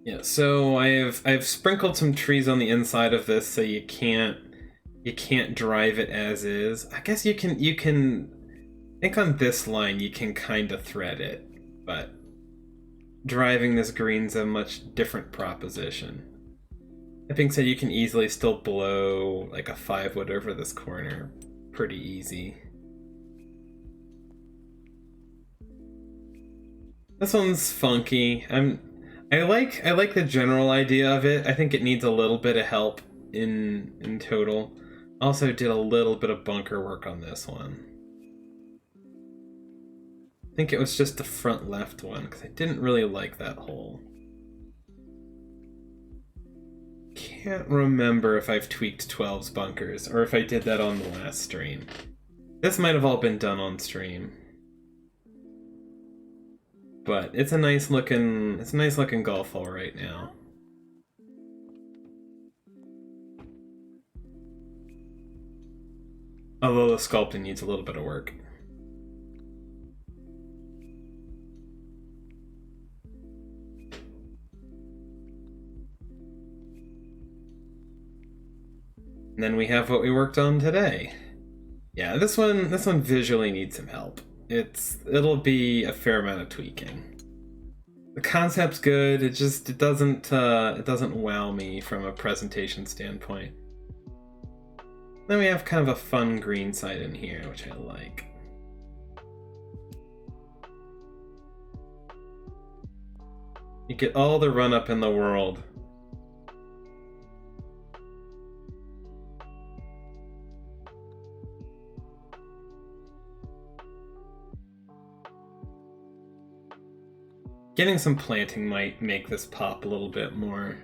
Yeah, so I've sprinkled some trees on the inside of this so you can't drive it as is. I guess you can I think on this line you can kind of thread it, but driving this green's a much different proposition. That being said, you can easily still blow like a 5-wood over this corner pretty easy. This one's funky. I like the general idea of it. I think it needs a little bit of help in total. Also did a little bit of bunker work on this one. I think it was just the front left one, because I didn't really like that hole. Can't remember if I've tweaked 12's bunkers, or if I did that on the last stream. This might have all been done on stream. But it's a nice looking golf hole right now. Although the sculpting needs a little bit of work. And then we have what we worked on today. Yeah, this one visually needs some help. It'll be a fair amount of tweaking. The concept's good, it doesn't wow me from a presentation standpoint. Then we have kind of a fun green side in here, which I like. You get all the run up in the world. Getting some planting might make this pop a little bit more.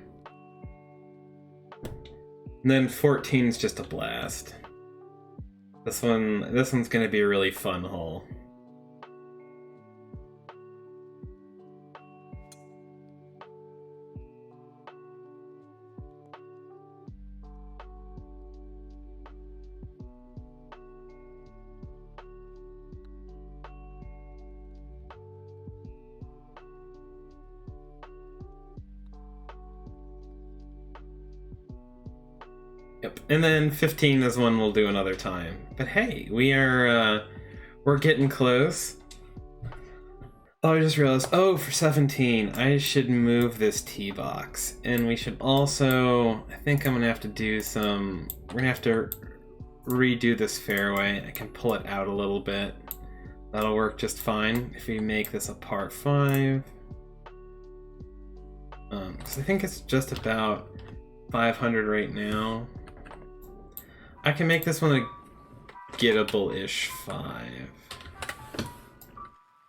And then 14's just a blast. This one's gonna be a really fun hole. Yep, and then 15 is one we'll do another time. But hey, we're getting close. Oh, I just realized, for 17, I should move this tee box. And we should also, I think I'm gonna have to do we're gonna have to redo this fairway. I can pull it out a little bit. That'll work just fine if we make this a par 5. Because I think it's just about 500 right now. I can make this one a gettable-ish 5.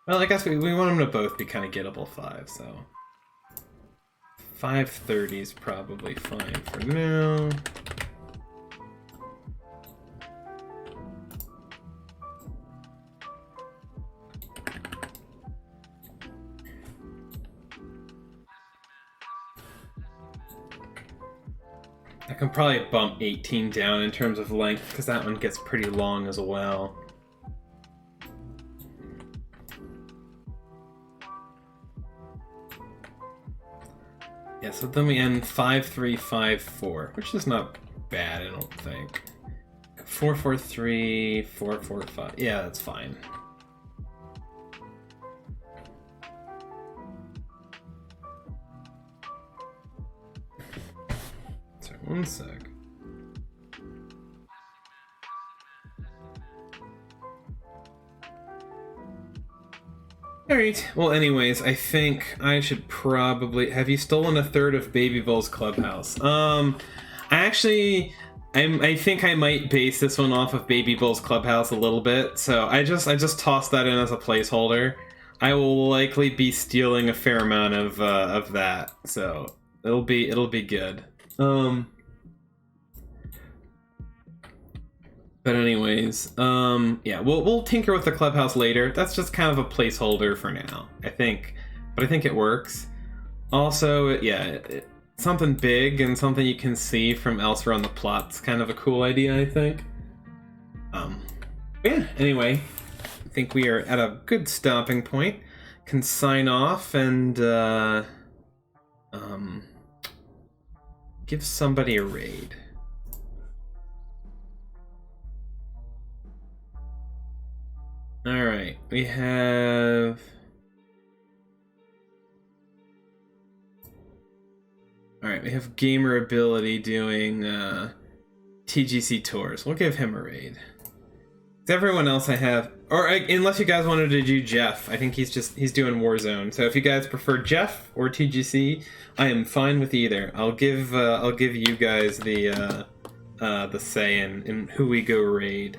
Well, I guess we want them to both be kind of gettable 5, so 530 is probably fine for now. I can probably bump 18 down in terms of length, because that one gets pretty long as well. Yeah, so then we end 5-3-5-4, which is not bad, I don't think. 4-4-3, 4-4-5. Yeah, that's fine. Sorry, one sec. Alright, well anyways, I think I should probably... Have you stolen a third of Baby Bull's clubhouse? I think I might base this one off of Baby Bull's clubhouse a little bit, so I just tossed that in as a placeholder. I will likely be stealing a fair amount of that, so it'll be good. But anyways, yeah, we'll tinker with the clubhouse later. That's just kind of a placeholder for now, I think. But I think it works. Also, yeah, something big and something you can see from elsewhere on the plot's kind of a cool idea, I think. Yeah, anyway, I think we are at a good stopping point. Can sign off and give somebody a raid. Alright, we have... Alright, we have Gamer Ability doing TGC Tours. We'll give him a raid. Everyone else I have... unless you guys wanted to do Jeff. I think he's doing Warzone. So if you guys prefer Jeff or TGC, I am fine with either. I'll give you guys the say in who we go raid.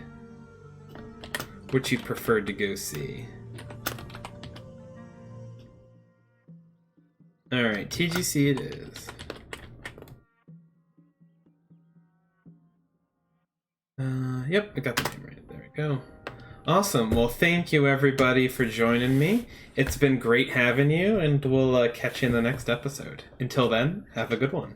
Which you preferred to go see. Alright, TGC it is. Yep, I got the name right. There we go. Awesome. Well, thank you everybody for joining me. It's been great having you, and we'll catch you in the next episode. Until then, have a good one.